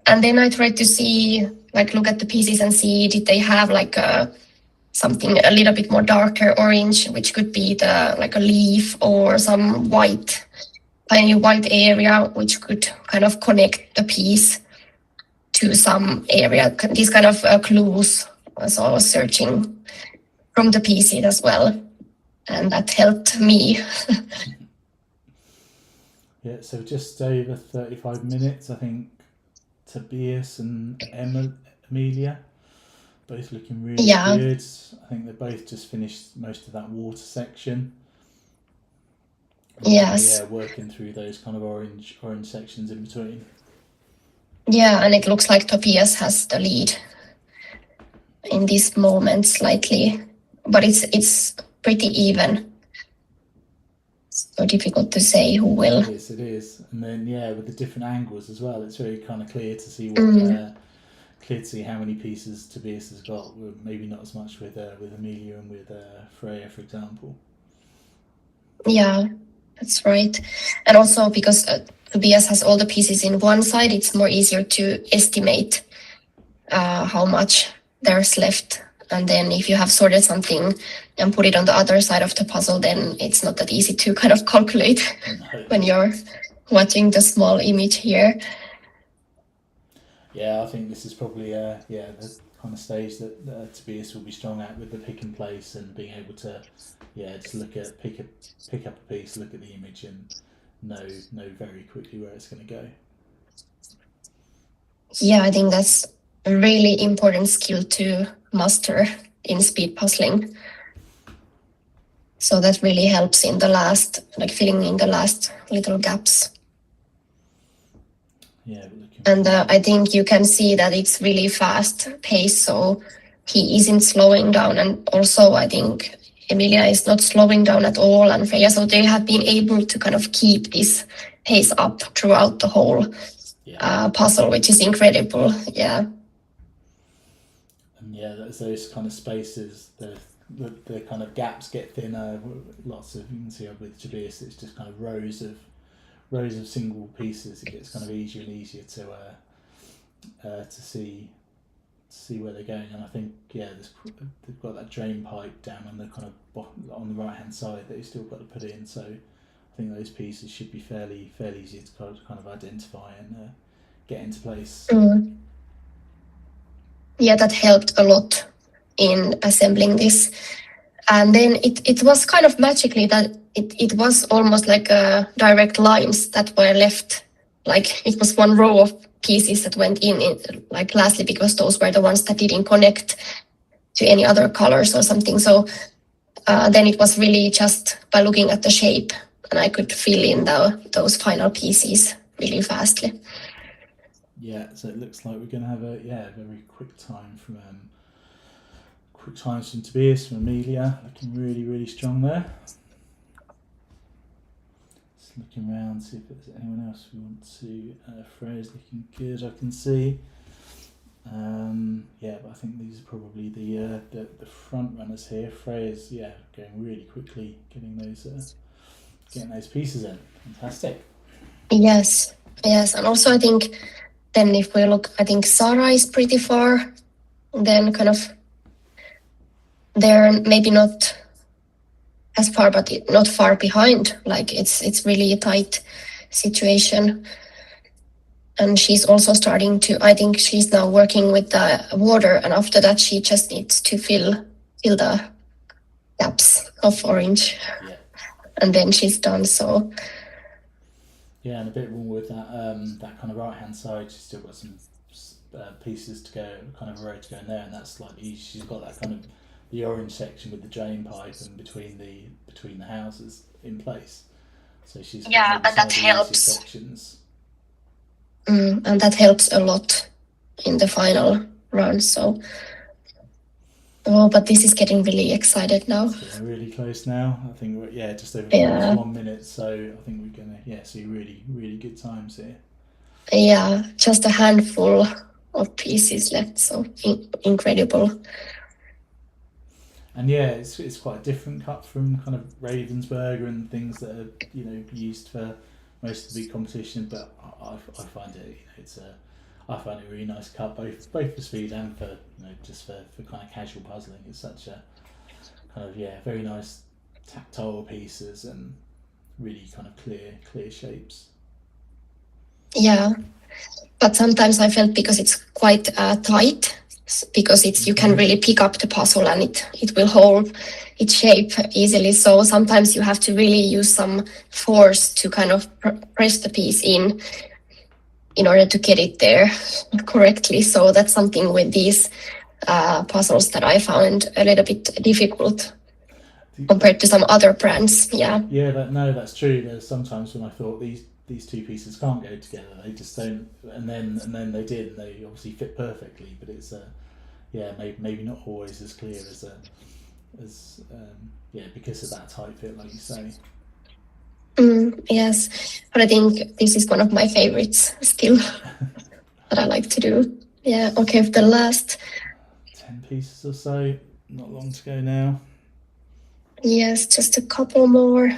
B: And then I tried to see, look at the pieces and see, did they have something a little bit more darker orange, which could be a leaf or some tiny white area, which could kind of connect the piece to some area. These kind of clues. So I was searching from the pieces as well, and that helped me.
A: Yeah, so just over 35 minutes, I think. Tobias and Amelia, both looking really good. I think they both just finished most of that water section.
B: Yes.
A: Working through those kind of orange sections in between.
B: Yeah, and it looks like Tobias has the lead in this moment slightly, but it's pretty even. So difficult to say who will.
A: It is. And then with the different angles as well, it's very kind of clear to see how many pieces Tobias has got. Maybe not as much with Amelia and with Freya, for example.
B: Yeah, that's right. And also because Tobias has all the pieces in one side, it's more easier to estimate how much there's left. And then if you have sorted something and put it on the other side of the puzzle, then it's not that easy to kind of calculate
A: No.
B: when you're watching the small image here.
A: Yeah, I think this is probably the kind of stage that Tobias will be strong at with the pick and place and being able to just pick up a piece, look at the image and know very quickly where it's going to go.
B: Yeah, I think that's a really important skill to master in speed puzzling. So that really helps in the last, like filling in the last little gaps.
A: Yeah,
B: and I think you can see that it's really fast pace, so he isn't slowing down. And also, I think Emilia is not slowing down at all, and Freya, so they have been able to kind of keep this pace up throughout the whole puzzle, which is incredible. Yeah.
A: And those kind of spaces, the kind of gaps get thinner. Lots of, you can see with Tobias, it's just kind of rows of single pieces. It gets kind of easier and easier to see where they're going. And I think they've got that drain pipe down on the kind of on the right hand side that you still got to put in. So I think those pieces should be fairly easy to kind of identify and get into place.
B: Yeah, that helped a lot in assembling this. And then it was kind of magically that it was almost like direct lines that were left. Like it was one row of pieces that went in like lastly, because those were the ones that didn't connect to any other colors or something. So then it was really just by looking at the shape, and I could fill in those final pieces really fastly.
A: Yeah, so it looks like we're going to have a very quick time from Tobias, from Emilia, looking really strong there. Just looking around, see if there's anyone else we want to. Freya's looking good, I can see. But I think these are probably the front runners here. Freya's going really quickly, getting those pieces in. Fantastic.
B: Yes, and also I think then if we look, I think Sarah is pretty far. Then kind of they're maybe not as far, but not far behind. Like it's really a tight situation. And she's also starting to, I think she's now working with the water, and after that she just needs to fill the gaps of orange.
A: Yeah.
B: And then she's done. So
A: yeah, and a bit more with that kind of right hand side. She's still got some pieces to go, kind of a row to go in there, and that's slightly. She's got that kind of the orange section with the drain pipe and between the houses in place. So she's got
B: and that helps.
A: Sections.
B: And that helps a lot in the final run. So. Oh, but this is getting really excited now.
A: Yeah, really close now. I think we're just over 1 minute, so I think we're gonna see really good times here.
B: Yeah, just a handful of pieces left, so incredible.
A: And it's quite a different cut from kind of Ravensburger and things that are used for most of the big competition. But I find it I find it a really nice cut, both for speed and for just for kind of casual puzzling. It's such a kind of very nice tactile pieces and really kind of clear shapes.
B: Yeah, but sometimes I felt because it's quite tight, because you can really pick up the puzzle and it will hold its shape easily. So sometimes you have to really use some force to kind of press the piece in order to get it there correctly. So that's something with these puzzles that I found a little bit difficult compared to some other brands. Yeah.
A: Yeah, that's true. There's sometimes when I thought these two pieces can't go together. They just don't, and then they did, and they obviously fit perfectly. But it's maybe not always as clear as because of that tight fit, like you say.
B: Yes, but I think this is one of my favorites still that I like to do. Yeah, okay, for the last
A: 10 pieces or so, not long to go now.
B: Yes, just a couple more.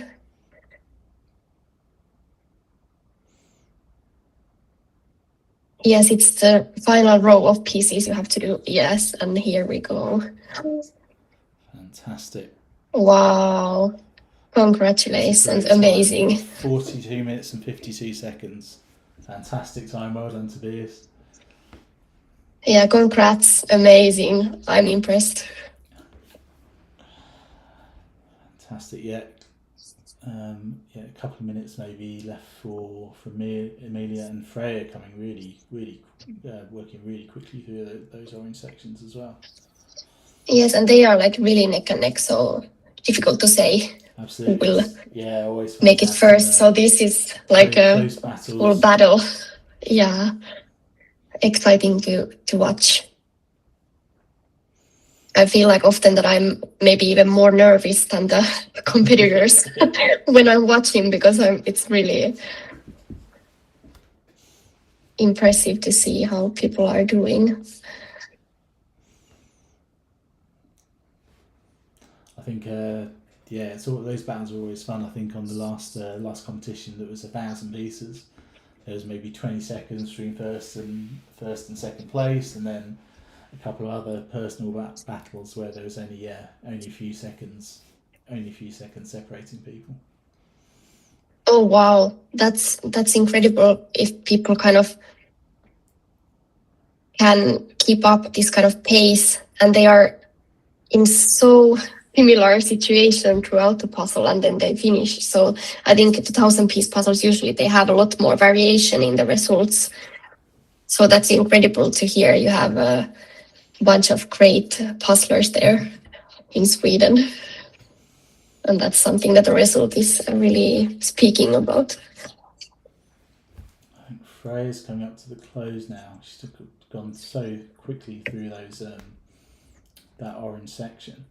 B: Yes, it's the final row of pieces you have to do. Yes, and here we go.
A: Fantastic.
B: Wow. Congratulations. Amazing.
A: 42 minutes and 52 seconds. Fantastic time. Well done, Tobias.
B: Yeah, congrats. Amazing. I'm impressed.
A: Fantastic. Yeah. Yeah, a couple of minutes maybe left for Amelia and Freya coming really working really quickly through those orange sections as well.
B: Yes, and they are like really neck and neck, so difficult to say.
A: Absolutely.
B: Will
A: yeah, always
B: make it first. So this is like a full battle. Yeah, exciting to watch. I feel like often that I'm maybe even more nervous than the competitors when I'm watching, because it's really impressive to see how people are doing.
A: I think it's all those battles are always fun. I think on the last competition that was 1,000 pieces, there was maybe 20 seconds between first and second place, and then a couple of other personal battles where there was only a few seconds separating people.
B: Oh wow, that's incredible if people kind of can keep up this kind of pace, and they are in so similar situation throughout the puzzle, and then they finish. So I think the 1,000-piece puzzles usually they have a lot more variation in the results. So that's incredible to hear. You have a bunch of great puzzlers there in Sweden, and that's something that the result is really speaking about.
A: I think Freya's coming up to the close now. She's gone so quickly through those that orange section.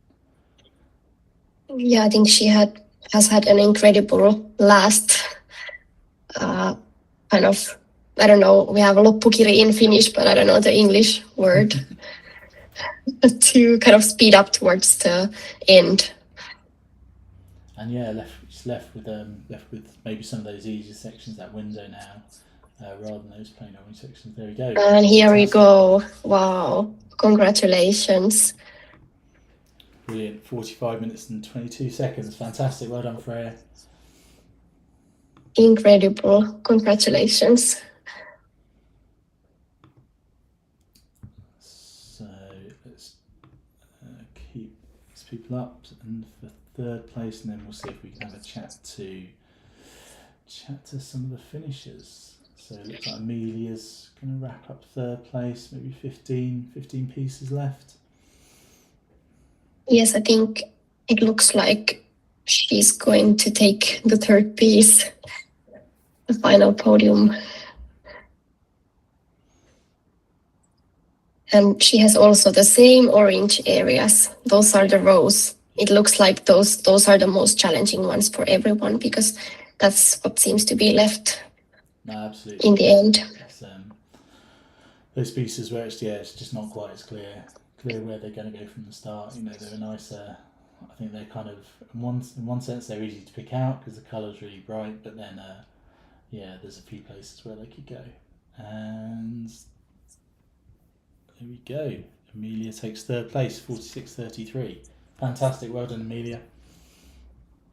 B: Yeah, I think she has had an incredible last kind of, I don't know, we have loppukiri in Finnish, but I don't know the English word to kind of speed up towards the end.
A: And yeah, she's left with maybe some of those easier sections, that window now, rather than those plain orange sections. There we go.
B: And here we go. Wow. Congratulations.
A: Brilliant. 45 minutes and 22 seconds. Fantastic. Well done, Freya.
B: Incredible. Congratulations.
A: So let's keep these people up and for third place, and then we'll see if we can have a chat to some of the finishers. So it looks like Amelia's going to wrap up third place, maybe 15 pieces left.
B: Yes, I think it looks like she's going to take the third piece, the final podium. And she has also the same orange areas. Those are the rows. It looks like those are the most challenging ones for everyone, because that's what seems to be left
A: absolutely.
B: In the end.
A: Those pieces where it's just not quite as clear where they're going to go from the start. They're nicer. I think they're kind of in one sense they're easy to pick out because the colour's really bright, but then there's a few places where they could go. And there we go. Amelia takes third place, 46.33. Fantastic. Well done, Amelia.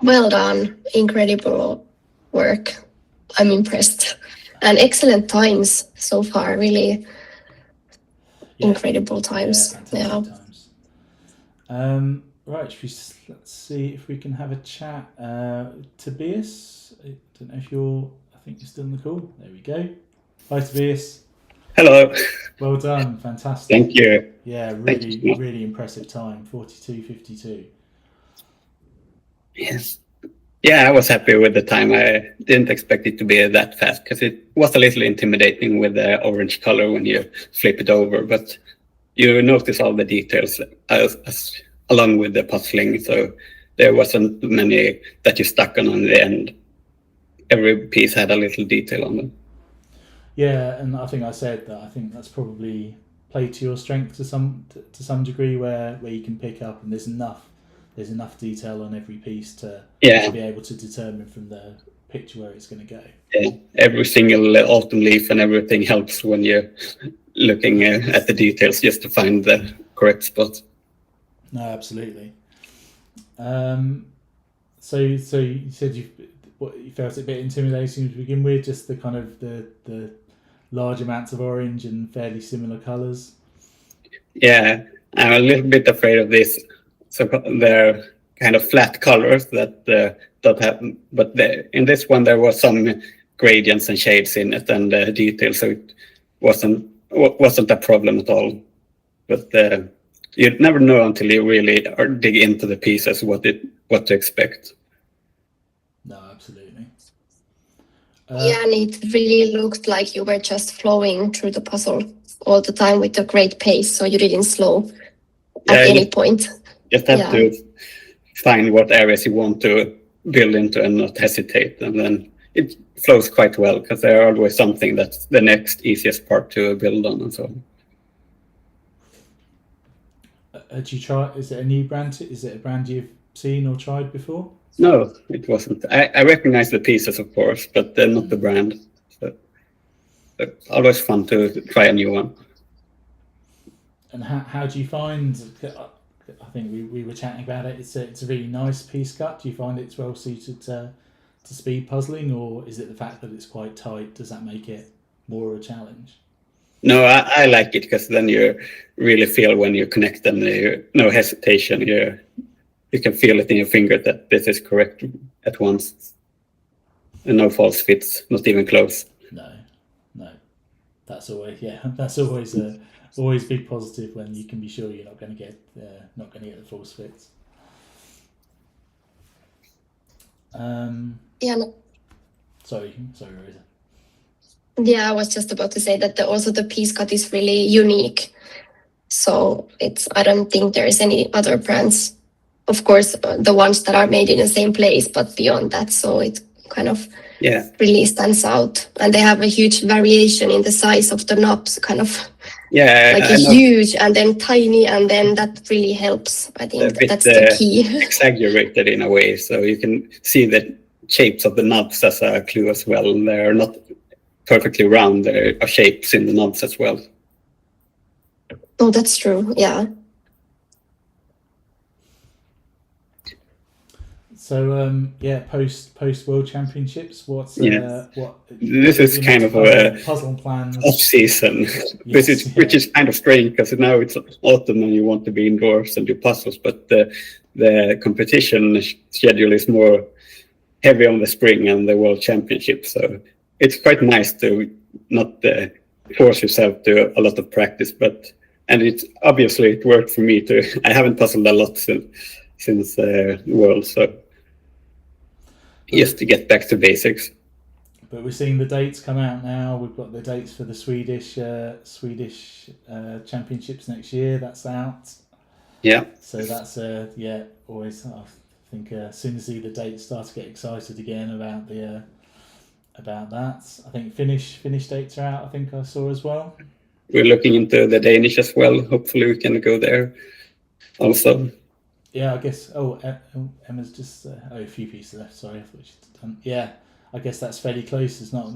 A: Well
B: done. Incredible work. I'm impressed. And excellent times so far, really. Incredible times.
A: Fantastic times. Right, let's see if we can have a chat. Tobias, I don't know if I think you're still in the call. There we go. Hi, Tobias.
C: Hello.
A: Well done. Fantastic.
C: Thank you.
A: Yeah, really impressive time. 42.52.
C: Yes. Yeah, I was happy with the time. I didn't expect it to be that fast because it was a little intimidating with the orange color when you flip it over, but you notice all the details along with the puzzling. So there wasn't many that you stuck on the end. Every piece had a little detail on them.
A: Yeah, and I think I said that I think that's probably played to your strength to some degree, where you can pick up and there's enough detail on every piece to be able to determine from the picture where it's going to go.
C: Yeah, every single autumn leaf and everything helps when you're looking at the details just to find the correct spot.
A: No, absolutely. So you said you felt it a bit intimidating to begin with, just the kind of the large amounts of orange and fairly similar colours.
C: Yeah, I'm a little bit afraid of this. So they're kind of flat colors that don't have, but in this one there was some gradients and shades in it and details, so it wasn't a problem at all. But you'd never know until you really dig into the pieces what to expect.
A: No, absolutely.
B: Yeah, and it really looked like you were just flowing through the puzzle all the time with a great pace, so you didn't slow at any point.
C: Just have to find what areas you want to build into and not hesitate, and then it flows quite well because there are always something that's the next easiest part to build on and so on.
A: Had you tried? Is it a new brand? Is it a brand you've seen or tried before?
C: No, it wasn't. I recognize the pieces, of course, but they're not the brand. So it's always fun to try a new one.
A: And how do you find? I think we were chatting about it. It's a really nice piece cut. Do you find it's well suited to speed puzzling, or is it the fact that it's quite tight? Does that make it more of a challenge?
C: No, I like it because then you really feel when you connect them. No hesitation. You can feel it in your finger that this is correct at once, and no false fits, not even close.
A: No, that's always always big positive when you can be sure you're not going to get the false fits. Sorry, Rosa.
B: Yeah, I was just about to say that also the piece cut is really unique. So I don't think there is any other brands. Of course, the ones that are made in the same place, but beyond that, so it kind of really stands out. And they have a huge variation in the size of the knobs, kind of huge and then tiny, and then that really helps. I think that's the key.
C: Exaggerated in a way, so you can see the shapes of the knobs as a clue as well. They're not perfectly round. There are shapes in the knobs as well.
B: Oh, that's true. Yeah.
A: So post World Championships,
C: this is kind of a
A: puzzle plans
C: off season, which is kind of strange because now it's autumn and you want to be indoors and do puzzles, but the competition schedule is more heavy on the spring and the World Championship, so it's quite nice to not force yourself to a lot of practice, and it worked for me too. I haven't puzzled a lot since World, so just to get back to basics.
A: But we're seeing the dates come out now. We've got the dates for the Swedish championships next year. That's out.
C: Yeah.
A: So that's always. I think as soon as the dates start to get excited again about that. I think Finnish dates are out. I think I saw as well.
C: We're looking into the Danish as well. Hopefully we can go there also.
A: Yeah, I guess. Emma's just a few pieces left. Sorry, I thought she'd done. Yeah, I guess that's fairly close. It's not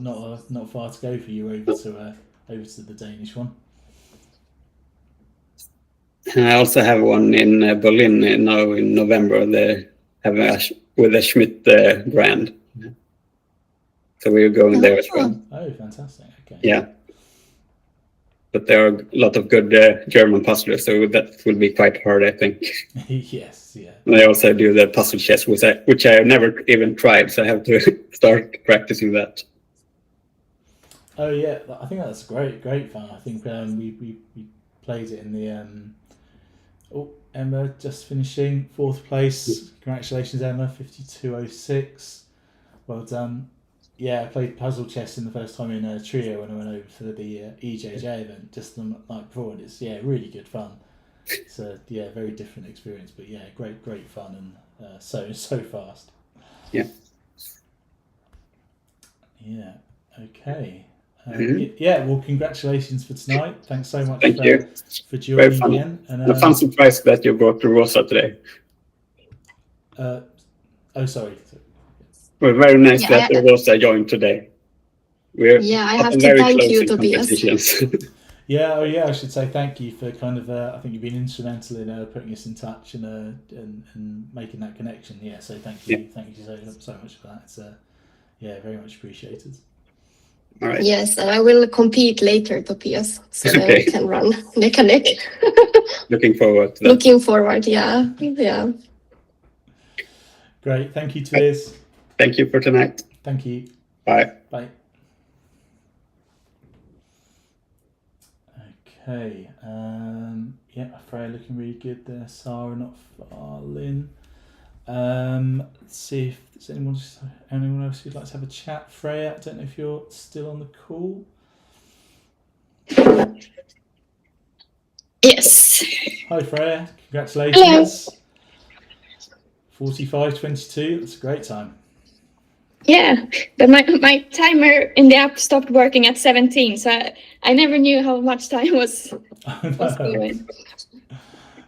A: far to go for you over to the Danish one.
C: And I also have one in Berlin now in November. They have with the Schmidt brand, so we're going there as well.
A: Oh, fantastic! Okay.
C: Yeah. But there are a lot of good German puzzlers, so that will be quite hard, I think.
A: Yes, yeah.
C: And I also do the puzzle chess, which I have never even tried, so I have to start practicing that.
A: Oh yeah, I think that's great fun. I think we played it in the Emma just finishing 4th place. Congratulations, Emma, 52.06. Well done. Yeah, I played puzzle chess in the first time in a trio when I went over for the EJJ event just the night before, and it's really good fun. It's a very different experience, but great fun and so fast.
C: Yeah.
A: Yeah. Okay. Well, congratulations for tonight. Thanks so much for joining again. And
C: a fun surprise that you brought to Rosa today.
A: Sorry.
C: Well, very nice
B: Yeah,
C: that Rosa joined today. We're
B: Yeah, I have
C: often
B: to
C: very
B: thank
C: close
B: you,
C: in
B: Tobias.
C: competitions.
A: Yeah, oh yeah, I should say thank you for kind of. I think you've been instrumental in putting us in touch and making that connection. Yeah, so thank you, thank you so much for that. It's yeah, very much appreciated.
C: All right.
B: Yes, and I will compete later, Tobias, so then we can run neck and neck.
C: Looking forward to that.
B: Looking forward, yeah.
A: Great, thank you, Tobias.
C: Thank you for tonight.
A: Thank you.
C: Bye.
A: Bye. Okay. Yeah, Freya looking really good there. Sarah not far in. Let's see if there's anyone else who'd like to have a chat. Freya, I don't know if you're still on the call.
D: Yes.
A: Hi Freya, congratulations. 45:22, that's a great time.
D: Yeah, but my timer in the app stopped working at 17, so I never knew how much time was going.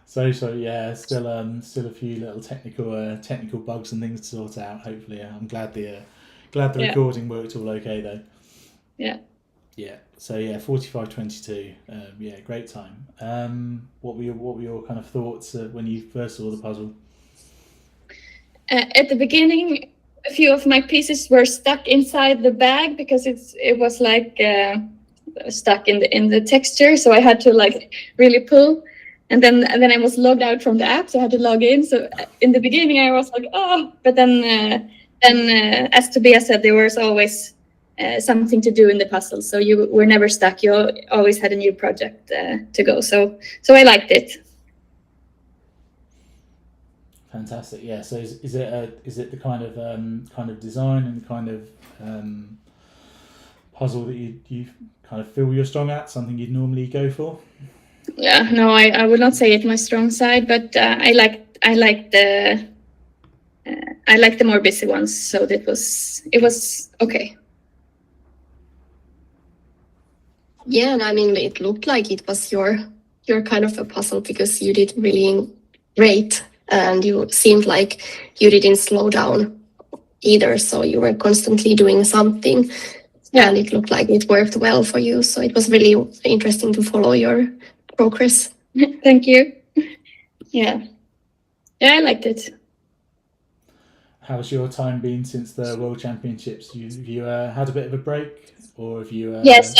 A: So yeah, still a few little technical bugs and things to sort out. Hopefully, I'm glad the recording worked all okay though.
D: Yeah.
A: Yeah. So yeah, 45:22. Yeah, great time. What were your kind of thoughts when you first saw the puzzle?
D: At the beginning, a few of my pieces were stuck inside the bag because it was like stuck in the texture, so I had to like really pull. And then I was logged out from the app, so I had to log in. So in the beginning, I was like, oh, but then as Tobias said, there was always something to do in the puzzle, so you were never stuck. You always had a new project to go. So I liked it.
A: Fantastic. Yeah. So is it the kind of design and kind of puzzle that you kind of feel you're strong at? Something you'd normally go for?
D: Yeah. No, I would not say it's my strong side, but I like the more busy ones. So it was okay.
B: Yeah, and I mean, it looked like it was your kind of a puzzle because you did really great, and you seemed like you didn't slow down either. So you were constantly doing something, and it looked like it worked well for you. So it was really interesting to follow your progress.
D: Thank you. Yeah, I liked it.
A: How's your time been since the World Championships? Have you had a bit of a break, or have you?
D: Yes,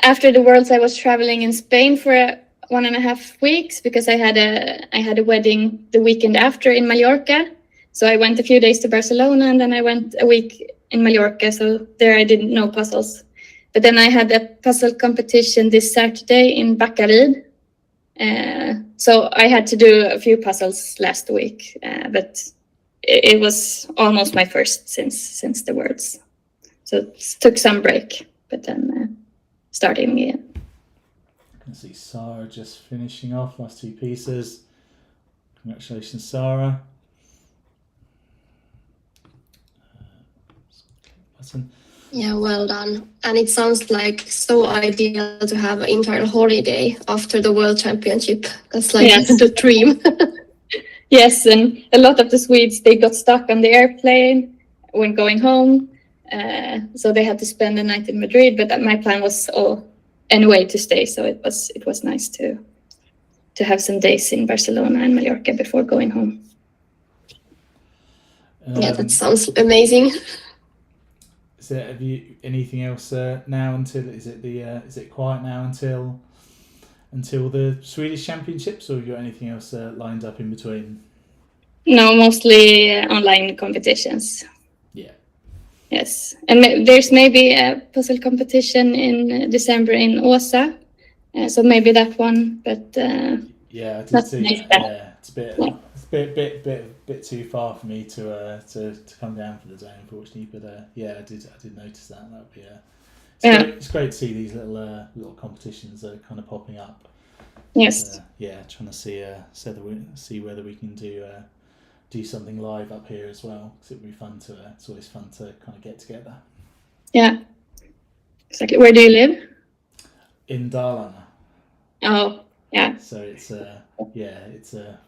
D: after the Worlds, I was traveling in Spain for 1.5 weeks because I had a wedding the weekend after in Mallorca. So I went a few days to Barcelona, and then I went a week in Mallorca. So there I didn't know puzzles. But then I had a puzzle competition this Saturday in Baccarid. So I had to do a few puzzles last week, but it was almost my first since the Worlds. So it took some break, but then starting again.
A: I can see Sarah just finishing off last two pieces. Congratulations, Sarah. Button.
B: Yeah, well done. And it sounds like so ideal to have an entire holiday after the World Championship. That's like the dream.
D: Yes, and a lot of the Swedes, they got stuck on the airplane when going home. So they had to spend the night in Madrid, but my plan was anyway to stay. So it was nice to have some days in Barcelona and Mallorca before going home.
B: Yeah, that sounds amazing.
A: So have you anything else now until is it quiet now until the Swedish Championships, or have you got anything else lined up in between?
D: No, mostly online competitions.
A: Yeah.
D: Yes, and there's maybe a puzzle competition in December in Åsa, so maybe that one. But
A: yeah, I did see. Yeah, it's a bit too far for me to come down for the day, unfortunately. But yeah, I did notice that. That would be it's great to see these little competitions kind of popping up.
D: Yes.
A: Yeah, trying to see whether we can do something live up here as well, because it would be fun it's always fun to kind of get together.
D: Yeah. Exactly. Where do you live?
A: In Dalarna.
D: Oh, yeah.
A: So it's it's a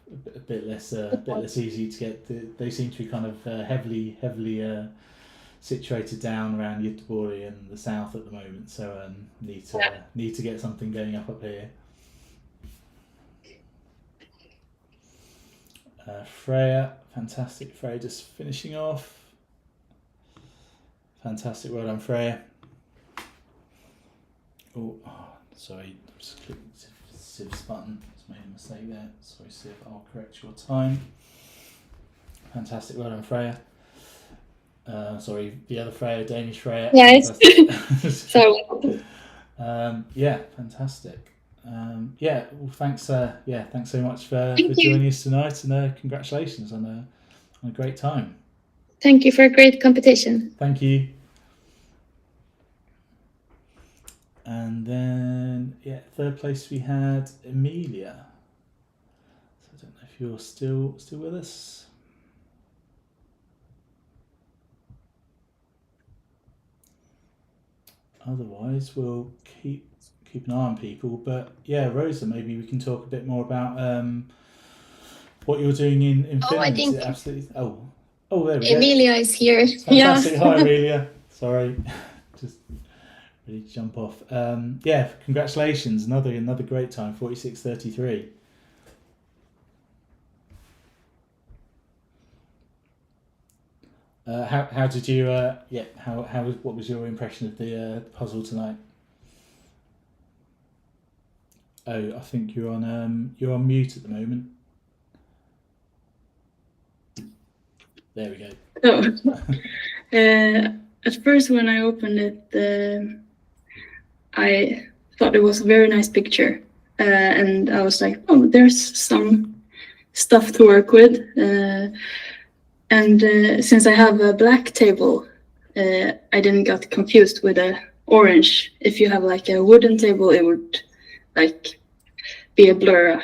A: bit less easy to get. They seem to be kind of heavily situated down around Göteborg in the south at the moment, so need to get something going up here. Freya, fantastic. Freya just finishing off. Fantastic, well done, Freya. Oh, sorry, just clicked Civ's button. Just made a mistake there. Sorry, Civ. I'll correct your time. Fantastic, well done, Freya. Sorry, the other Freya, Danish Freya.
D: Yeah, so
A: yeah, fantastic. Yeah, well, thanks. Thanks so much for
D: Thank you.
A: joining us tonight, and congratulations on a great time.
D: Thank you for a great competition.
A: Thank you. And then, third place we had Emilia. So I don't know if you're still with us. Otherwise, we'll keep an eye on people. But yeah, Rosa, maybe we can talk a bit more about what you're doing in Finland.
B: I think-
A: Is it absolutely. Oh, there we go.
B: Emilia is here.
A: Fantastic.
B: Yeah.
A: Hi, Amelia. Sorry, just ready to jump off. Congratulations. Another great time. 46:33. How did you? What was your impression of the puzzle tonight? Oh, I think you're on mute at the moment. There we go.
E: So, at first when I opened it, I thought it was a very nice picture, and I was like, oh, there's some stuff to work with. And since I have a black table, I didn't get confused with a orange. If you have like a wooden table, it would like be a blur.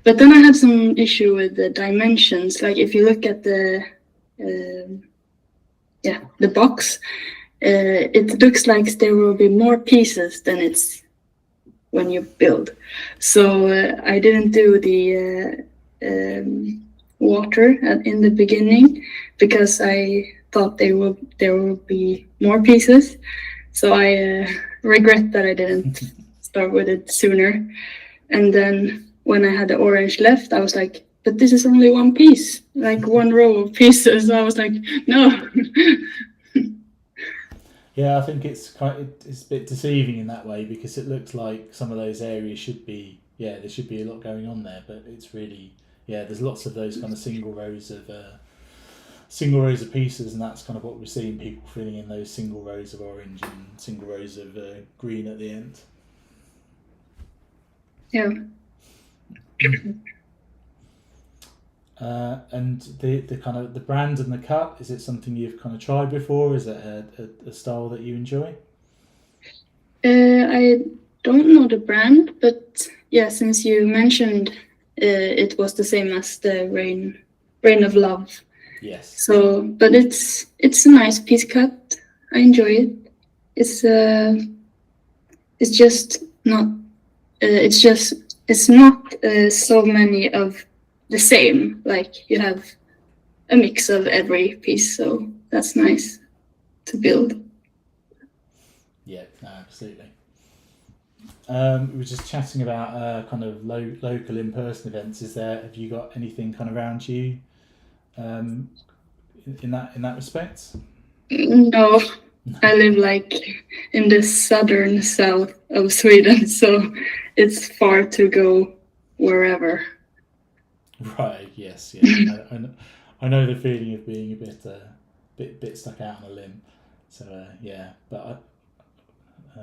E: But then I had some issue with the dimensions. Like if you look at the box, it looks like there will be more pieces than it's when you build. So I didn't do the water in the beginning because I thought there would be more pieces. So I regret that I didn't start with it sooner. And then when I had the orange left, I was like, but this is only one piece, like one row of pieces. So I was like, no.
A: Yeah, I think it's a bit deceiving in that way because it looks like some of those areas should be, there should be a lot going on there, but it's really, there's lots of those kind of single rows of pieces, and that's kind of what we're seeing, people filling in those single rows of orange and single rows of green at the end.
E: Yeah.
A: And the kind of the brand and the cut, is it something you've kind of tried before? Is it a style that you enjoy?
E: I don't know the brand, but yeah, since you mentioned it was the same as the Rain of Love.
A: Yes.
E: So, but it's a nice piece cut. I enjoy it. It's just not. It's not so many of the same. Like you have a mix of every piece, so that's nice to build.
A: Yeah, no, absolutely. We were just chatting about kind of local in-person events. Have you got anything kind of around you in that respect?
E: No, I live like in the southern south of Sweden, so it's far to go wherever.
A: Right. Yes. Yeah. I know the feeling of being a bit stuck out on a limb. So but I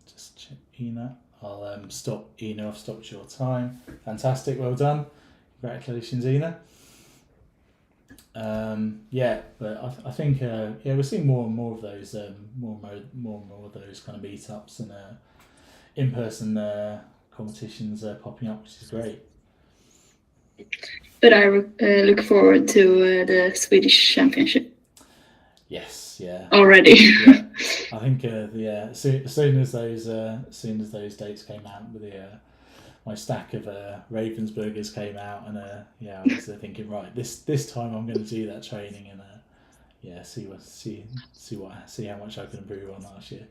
A: just check Ina. I'll stop Ina. I've stopped your time. Fantastic. Well done. Congratulations, Ina. But I think we're seeing more and more of those more and more of those kind of meetups and in-person competitions popping up, which is great.
E: But I look forward to the Swedish Championship.
A: Yes, yeah.
E: Already.
A: Yeah. I think as soon as those dates came out, with my stack of Ravensburgers came out, and I was thinking, right, this time I'm going to do that training, and yeah, see how much I can improve on last year.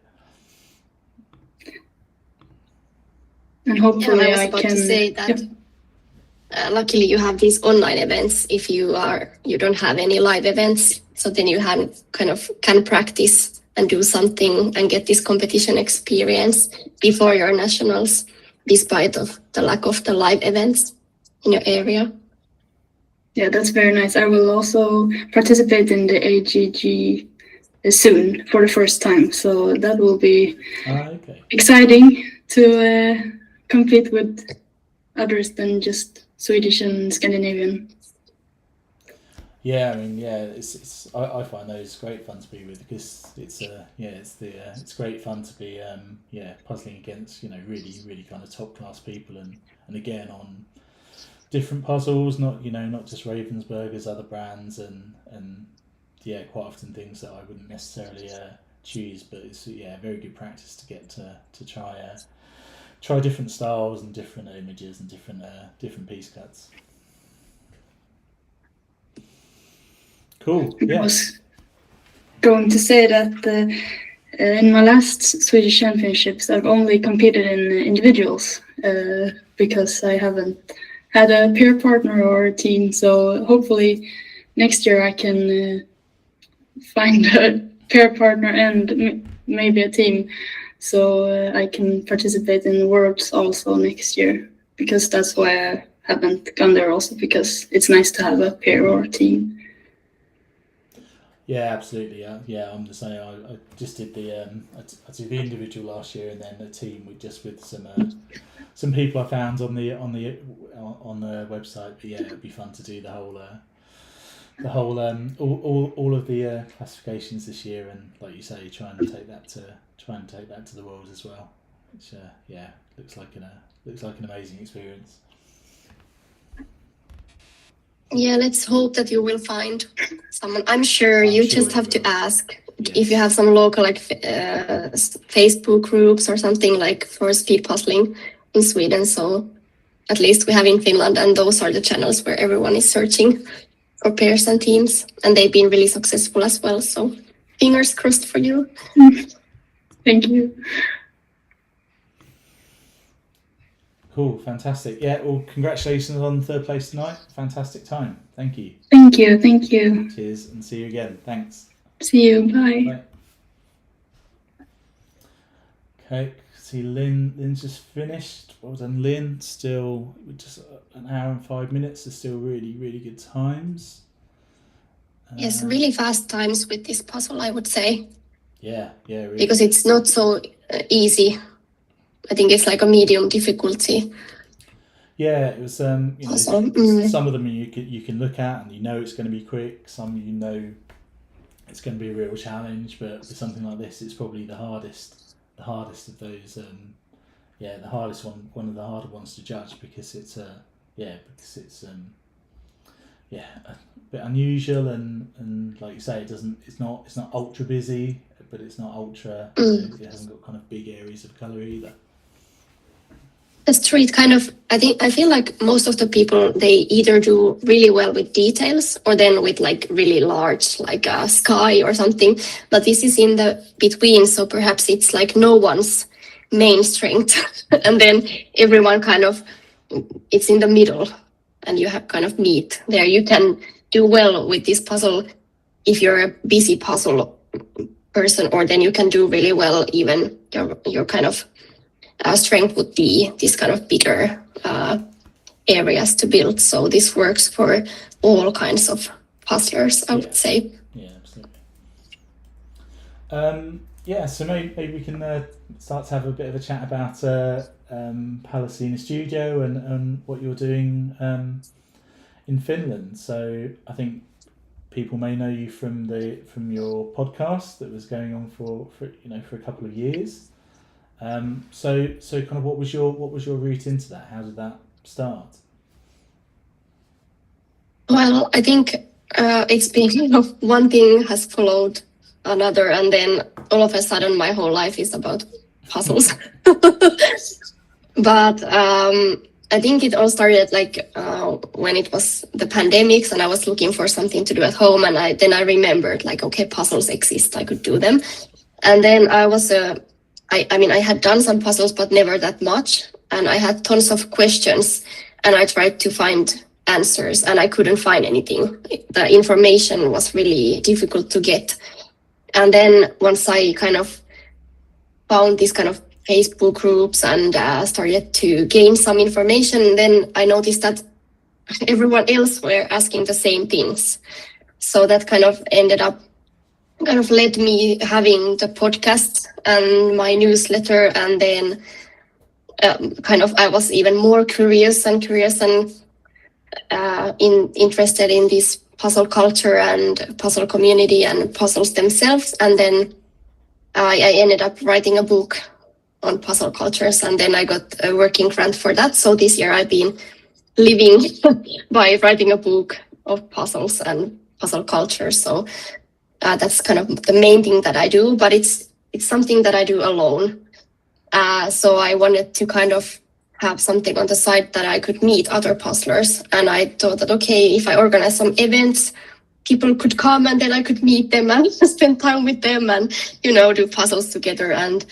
E: And
B: Yeah,
E: hopefully
B: I was
E: I
B: about
E: can.
B: to say that.
E: Yeah.
B: Luckily, you have these online events. If you don't have any live events, so then you can practice and do something and get this competition experience before your nationals, despite of the lack of the live events in your area.
E: Yeah, that's very nice. I will also participate in the AGG soon for the first time, so that will be
A: Okay.
E: exciting to compete with others than just Swedish and Scandinavian.
A: Yeah, I mean, yeah, I find those great fun to be with because it's great fun to be puzzling against really really kind of top class people and again on different puzzles, not just Ravensburger's, other brands and quite often things that I wouldn't necessarily choose, but it's very good practice to get to try different styles and different images and different piece cuts. Cool.
E: I was going to say that in my last Swedish Championships, I've only competed in individuals because I haven't had a peer partner or a team. So hopefully next year I can find a peer partner and maybe a team, so I can participate in Worlds also next year. Because that's why I haven't gone there also, because it's nice to have a pair or a team.
A: Yeah, absolutely. Yeah, I'm the same. I just did I did the individual last year, and then the team with some people I found on the website. But yeah, it'd be fun to do the whole all of the classifications this year, and like you say, try and take that to the Worlds as well. Which looks like an amazing experience.
B: Yeah, let's hope that you will find someone. I'm sure you just have to ask if you have some local Facebook groups or something like for speed puzzling in Sweden. So at least we have in Finland, and those are the channels where everyone is searching for pairs and teams, and they've been really successful as well. So fingers crossed for you.
E: Thank you.
A: Cool, fantastic. Yeah, well, congratulations on third place tonight. Fantastic time. Thank you.
E: Thank you. Thank you.
A: Cheers, and see you again. Thanks.
E: See you. Bye.
A: Bye. Okay, see Lynn's just finished. Well done, Lynn. Still just an hour and 5 minutes. Is still really, really good times.
B: Yes, really fast times with this puzzle, I would say.
A: Yeah, really.
B: Because it's not so easy. I think it's like a medium difficulty.
A: Yeah, it was.
B: Awesome.
A: Some of them you can look at and it's going to be quick. Some it's going to be a real challenge. But with something like this, it's probably the hardest of those. The hardest one of the harder ones to judge because it's a bit unusual and like you say, it's not ultra busy, but it's not ultra. It hasn't got kind of big areas of colour either.
B: That's true. It kind of, I feel like most of the people, they either do really well with details or then with like really large, like a sky or something. But this is in the between, so perhaps it's like no one's main strength, and then everyone kind of, it's in the middle, and you have kind of meet there. You can do well with this puzzle if you're a busy puzzle person, or then you can do really well even your kind of strength would be these kind of bigger areas to build. So this works for all kinds of puzzlers, I would say.
A: Yeah, absolutely. So maybe we can start to have a bit of a chat about Pallasina Studio and what you're doing in Finland. So I think people may know you from your podcast that was going on for a couple of years. So kind of what was your route into that? How did that start?
B: Well, I think it's been one thing has followed another, and then all of a sudden my whole life is about puzzles. But I think it all started like when it was the pandemics and I was looking for something to do at home, and I remembered like, okay, puzzles exist, I could do them. And then I was I had done some puzzles but never that much, and I had tons of questions and I tried to find answers and I couldn't find anything. The information was really difficult to get. And then once I kind of found these kind of Facebook groups and started to gain some information, then I noticed that everyone else were asking the same things. So that kind of led me having the podcast and my newsletter, and then I was even more curious and interested in this puzzle culture and puzzle community and puzzles themselves. And then I ended up writing a book on puzzle cultures, and then I got a working grant for that. So this year I've been living by writing a book of puzzles and puzzle culture. So that's kind of the main thing that I do, but it's something that I do alone. So I wanted to kind of have something on the side that I could meet other puzzlers. And I thought that, okay, if I organize some events, people could come and then I could meet them and spend time with them and, do puzzles together. And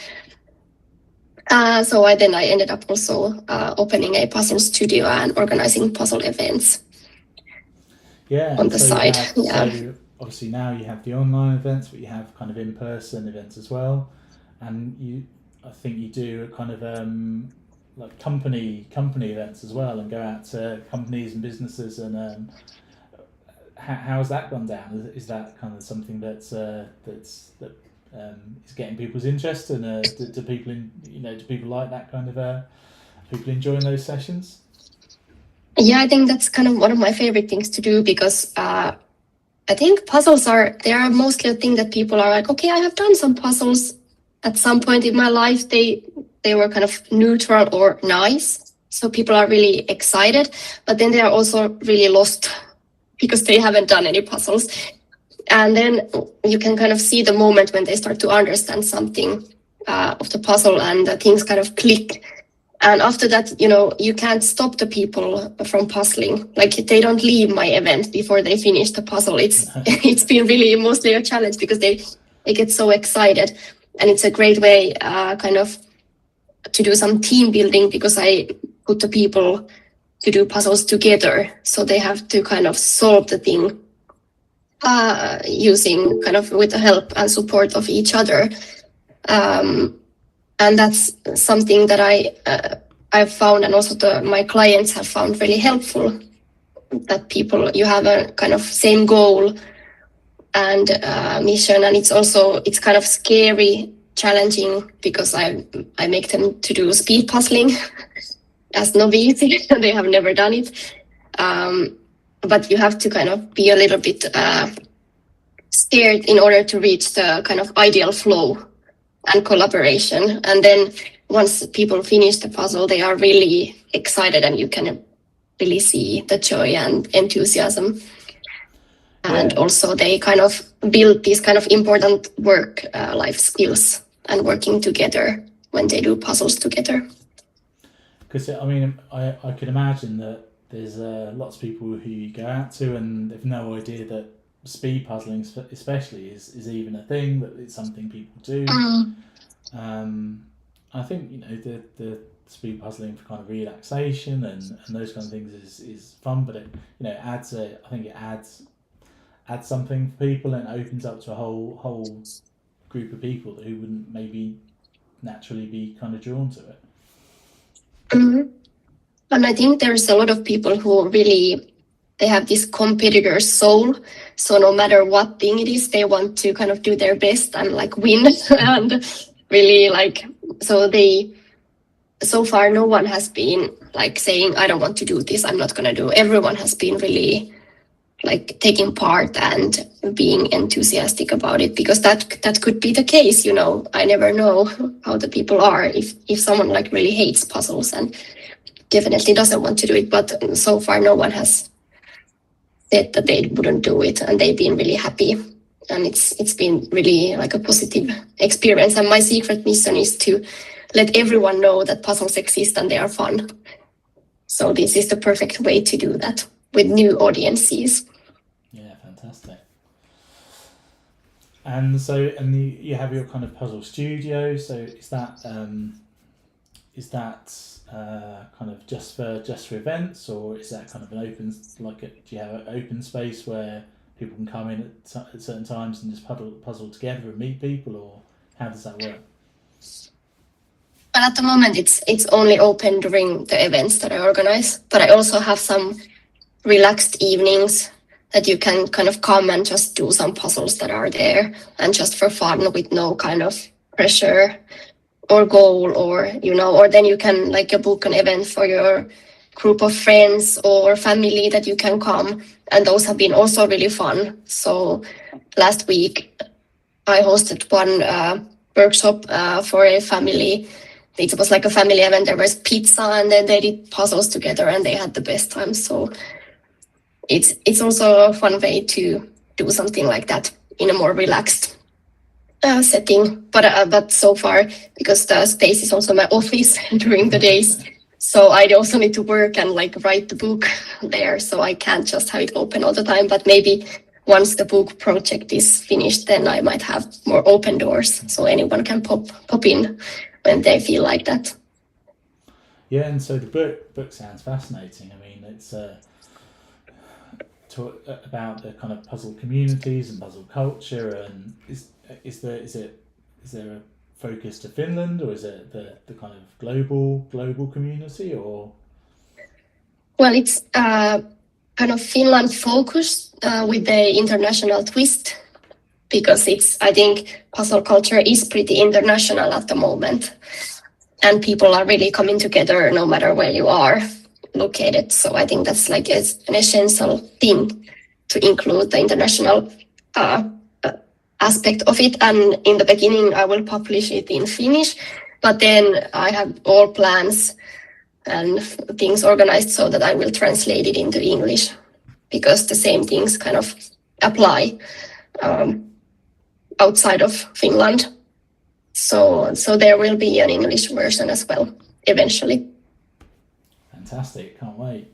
B: so I ended up also opening a puzzle studio and organizing puzzle events.
A: Yeah,
B: on the side.
A: So obviously now you have the online events, but you have kind of in-person events as well. And I think you do a kind of like company events as well, and go out to companies and businesses. And how has that gone down? Is that kind of something that's is getting people's interest, and do people like that kind of people enjoying those sessions?
B: Yeah, I think that's kind of one of my favorite things to do, because I think puzzles are mostly a thing that people are like, okay, I have done some puzzles at some point in my life. They were kind of neutral or nice, so people are really excited, but then they are also really lost because they haven't done any puzzles. And then you can kind of see the moment when they start to understand something of the puzzle, and things kind of click. And after that, you can't stop the people from puzzling. Like, they don't leave my event before they finish the puzzle. It's been really mostly a challenge, because they get so excited. And it's a great way kind of to do some team building, because I put the people to do puzzles together. So they have to kind of solve the thing using kind of with the help and support of each other. And that's something that I've found, and also my clients have found really helpful, that you have a kind of same goal and mission. And it's kind of scary, challenging, because I make them to do speed puzzling as novice. They have never done it. But you have to kind of be a little bit scared in order to reach the kind of ideal flow and collaboration. And then once people finish the puzzle, they are really excited, and you can really see the joy and enthusiasm. And also they kind of build these kind of important work life skills and working together when they do puzzles together.
A: Because I could imagine that there's lots of people who you go out to and they've no idea that speed puzzling especially is even a thing, that it's something people do. I think the speed puzzling for kind of relaxation and those kind of things is fun, but it adds something for people, and opens up to a whole group of people who wouldn't maybe naturally be kind of drawn to it.
B: Mm-hmm. And I think there's a lot of people who really, they have this competitor soul. So no matter what thing it is, they want to kind of do their best and like win. And really so far no one has been like saying, I don't want to do this, I'm not going to do. Everyone has been really like taking part and being enthusiastic about it, because that could be the case. I never know how the people are, if someone like really hates puzzles and definitely doesn't want to do it. But so far no one has said that they wouldn't do it, and they've been really happy, and it's been really like a positive experience. And my secret mission is to let everyone know that puzzles exist and they are fun. So this is the perfect way to do that with new audiences.
A: Yeah, fantastic. And so, you have your kind of puzzle studio. So is that kind of just for events, or is that kind of an open, do you have an open space where people can come in at certain times and just puzzle together and meet people, or how does that work?
B: But at the moment, it's only open during the events that I organize. But I also have some relaxed evenings that you can kind of come and just do some puzzles that are there, and just for fun with no kind of pressure or goal, or or then you can book an event for your group of friends or family that you can come, and those have been also really fun. So last week I hosted one workshop for a family. It was like a family event. There was pizza, and then they did puzzles together, and they had the best time. So it's also a fun way to do something like that in a more relaxed setting. But so far, because the space is also my office during the days, so I also need to work and write the book there. So I can't just have it open all the time. But maybe once the book project is finished, then I might have more open doors, so anyone can pop in when they feel like that.
A: Yeah, and so the book sounds fascinating. I mean, it's about the kind of puzzle communities and puzzle culture, and is there a focus to Finland, or is it the kind of global community, or?
B: Well, it's kind of Finland focused with the international twist, because I think puzzle culture is pretty international at the moment, and people are really coming together no matter where you are located. So I think that's an essential thing to include the international aspect of it. And in the beginning, I will publish it in Finnish, but then I have all plans and things organized so that I will translate it into English, because the same things kind of apply outside of Finland. So there will be an English version as well eventually.
A: Fantastic, can't wait.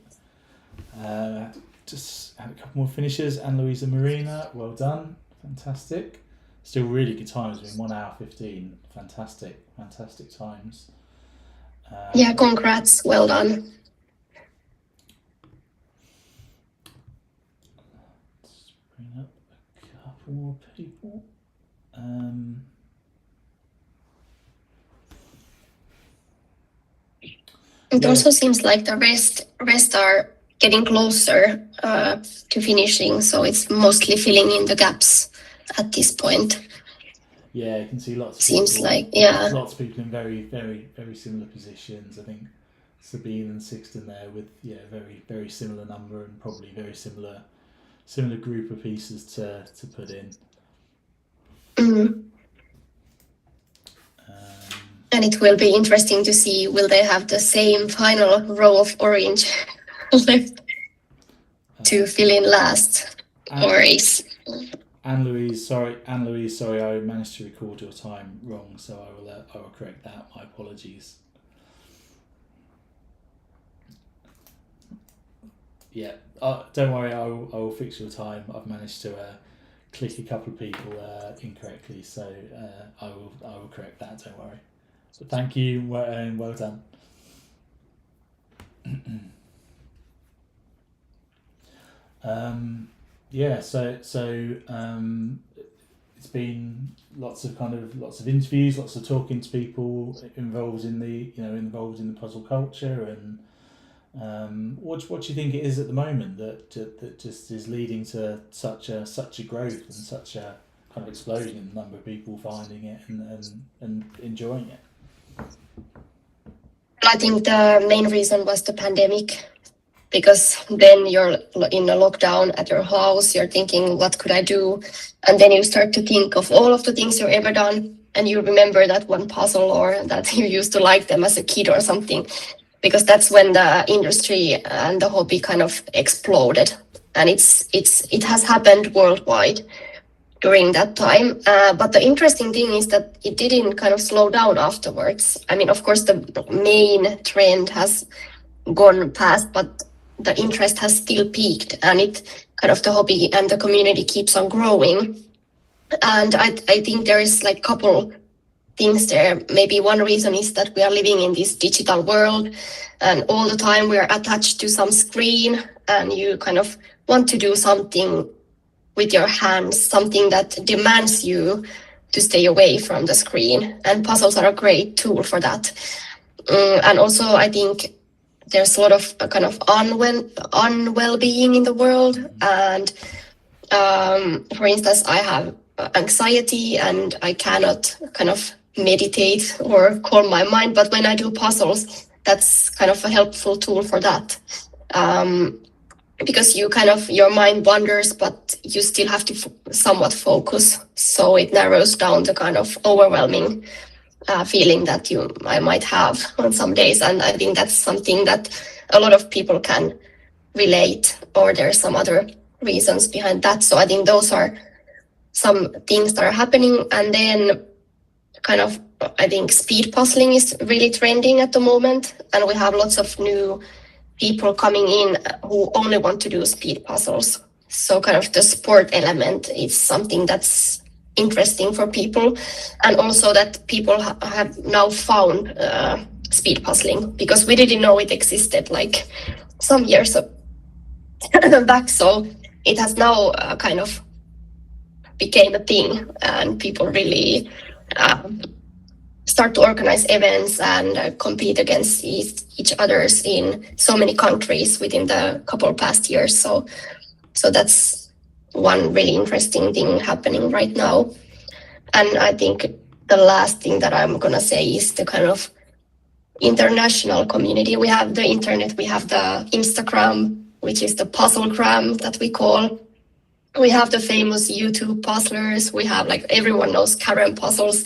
A: Just have a couple more finishers. Anne-Louise and Marina, well done. Fantastic. Still really good times. It's been 1 hour 15. Fantastic times.
B: Yeah, congrats. Well done.
A: Let's bring up a couple more people.
B: It also seems like the rest are getting closer to finishing, so it's mostly filling in the gaps at this point.
A: Yeah, you can see lots of
B: Seems
A: people,
B: like, yeah.
A: lots of people in very, very, very similar positions. I think Sabine and Sixten there with very, very similar number, and probably very similar group of pieces to put in.
B: Mm. And it will be interesting to see, will they have the same final row of orange left to fill in last, or is...
A: Anne-Louise, sorry, I managed to record your time wrong, so I will correct that. My apologies. Yeah, don't worry, I will fix your time. I've managed to click a couple of people incorrectly, so I will correct that. Don't worry. So thank you, and well done. Yeah, so it's been lots of interviews, lots of talking to people involved in the puzzle culture, and what do you think it is at the moment that just is leading to such a growth and such a kind of explosion in the number of people finding it and enjoying it?
B: I think the main reason was the pandemic, because then you're in a lockdown at your house, you're thinking, what could I do? And then you start to think of all of the things you've ever done, and you remember that one puzzle, or that you used to like them as a kid or something, because that's when the industry and the hobby kind of exploded. And it has happened worldwide during that time. But the interesting thing is that it didn't kind of slow down afterwards. I mean, of course, the main trend has gone past, but the interest has still peaked, and it kind of the hobby and the community keeps on growing. And I think there is like couple things there. Maybe one reason is that we are living in this digital world, and all the time we are attached to some screen, and you kind of want to do something with your hands, something that demands you to stay away from the screen. And puzzles are a great tool for that. And also, I think there's a lot of kind of unwell-being in the world. And for instance, I have anxiety and I cannot kind of meditate or calm my mind. But when I do puzzles, that's kind of a helpful tool for that. Because you kind of, your mind wanders, but you still have to somewhat focus. So it narrows down the kind of overwhelming feeling that I might have on some days. And I think that's something that a lot of people can relate, or there's some other reasons behind that. So I think those are some things that are happening. And then kind of, I think speed puzzling is really trending at the moment. And we have lots of new people coming in who only want to do speed puzzles. So kind of the sport element is something that's interesting for people. And also that people have now found speed puzzling, because we didn't know it existed like some years back. So it has now kind of became a thing, and people really start to organize events and compete against each others in so many countries within the couple past years. So that's one really interesting thing happening right now. And I think the last thing that I'm gonna say is the kind of international community. We have the internet, we have the Instagram, which is the Puzzlegram that we call. We have the famous YouTube puzzlers. We have, like, everyone knows Karen puzzles.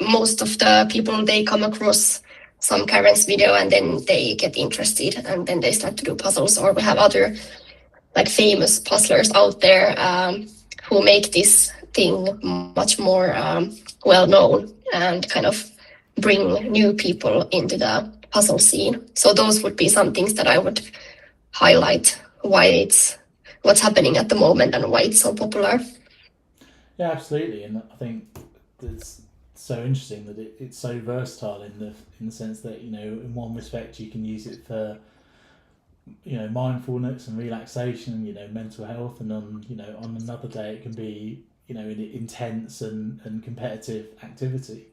B: Most of the people, they come across some Karen's video and then they get interested and then they start to do puzzles. Or we have other like famous puzzlers out there who make this thing much more well known and kind of bring new people into the puzzle scene. So those would be some things that I would highlight, what's happening at the moment and why it's so popular.
A: Yeah, absolutely. And I think it's so interesting that it's so versatile in the sense that, you know, in one respect you can use it for, you know, mindfulness and relaxation, you know, mental health, and on another day it can be, you know, an intense and competitive activity.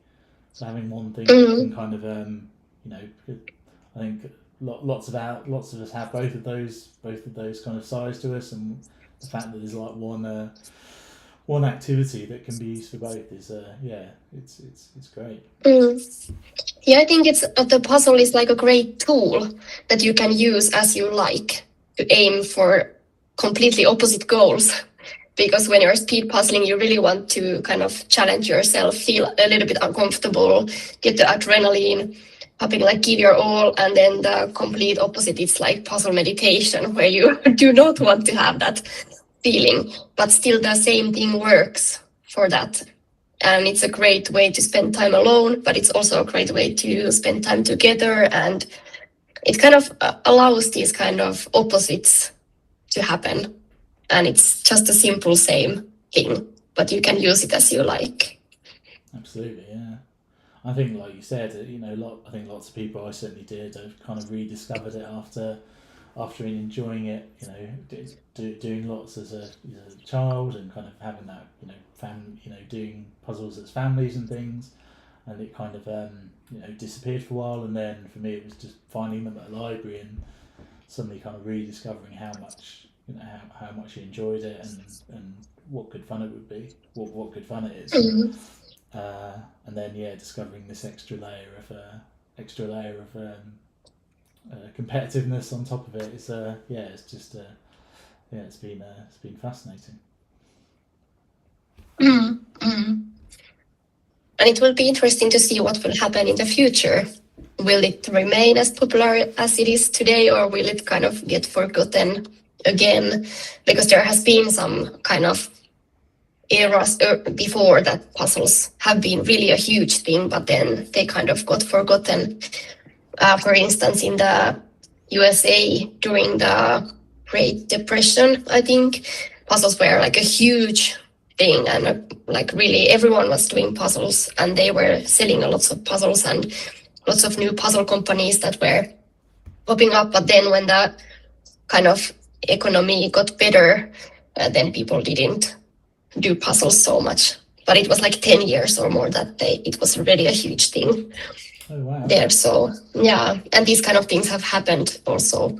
A: So having one thing that can kind of you know, I think lots of us have both of those kind of sides to us, and the fact that there's like one activity that can be used for both is it's great.
B: Yeah, I think it's the puzzle is like a great tool that you can use as you like to aim for completely opposite goals. Because when you're speed puzzling, you really want to kind of challenge yourself, feel a little bit uncomfortable, get the adrenaline popping, like give your all. And then the complete opposite, it's like puzzle meditation, where you do not want to have that feeling, but still the same thing works for that. And it's a great way to spend time alone, but it's also a great way to spend time together. And it kind of allows these kind of opposites to happen. And it's just a simple same thing, but you can use it as you like.
A: Absolutely, yeah. I think, like you said, you know, I think lots of people, I certainly did, have kind of rediscovered it after enjoying it, you know, doing lots as a child, and kind of having that, you know, doing puzzles as families and things, and it kind of you know, disappeared for a while, and then for me it was just finding them at a library and suddenly kind of rediscovering how much, you know, how much you enjoyed it, and what good fun it would be, what good fun it is. And then discovering this extra layer of competitiveness on top of it is it's just it's been fascinating.
B: And it will be interesting to see what will happen in the future. Will it remain as popular as it is today, or will it kind of get forgotten again? Because there has been some kind of eras before that puzzles have been really a huge thing, but then they kind of got forgotten. For instance, in the USA during the Great Depression, I think puzzles were like a huge thing, and like really everyone was doing puzzles, and they were selling lots of puzzles and lots of new puzzle companies that were popping up. But then when the kind of economy got better, then people didn't do puzzles so much. But it was like 10 years or more that it was really a huge thing.
A: Oh wow.
B: There. So yeah, and these kind of things have happened also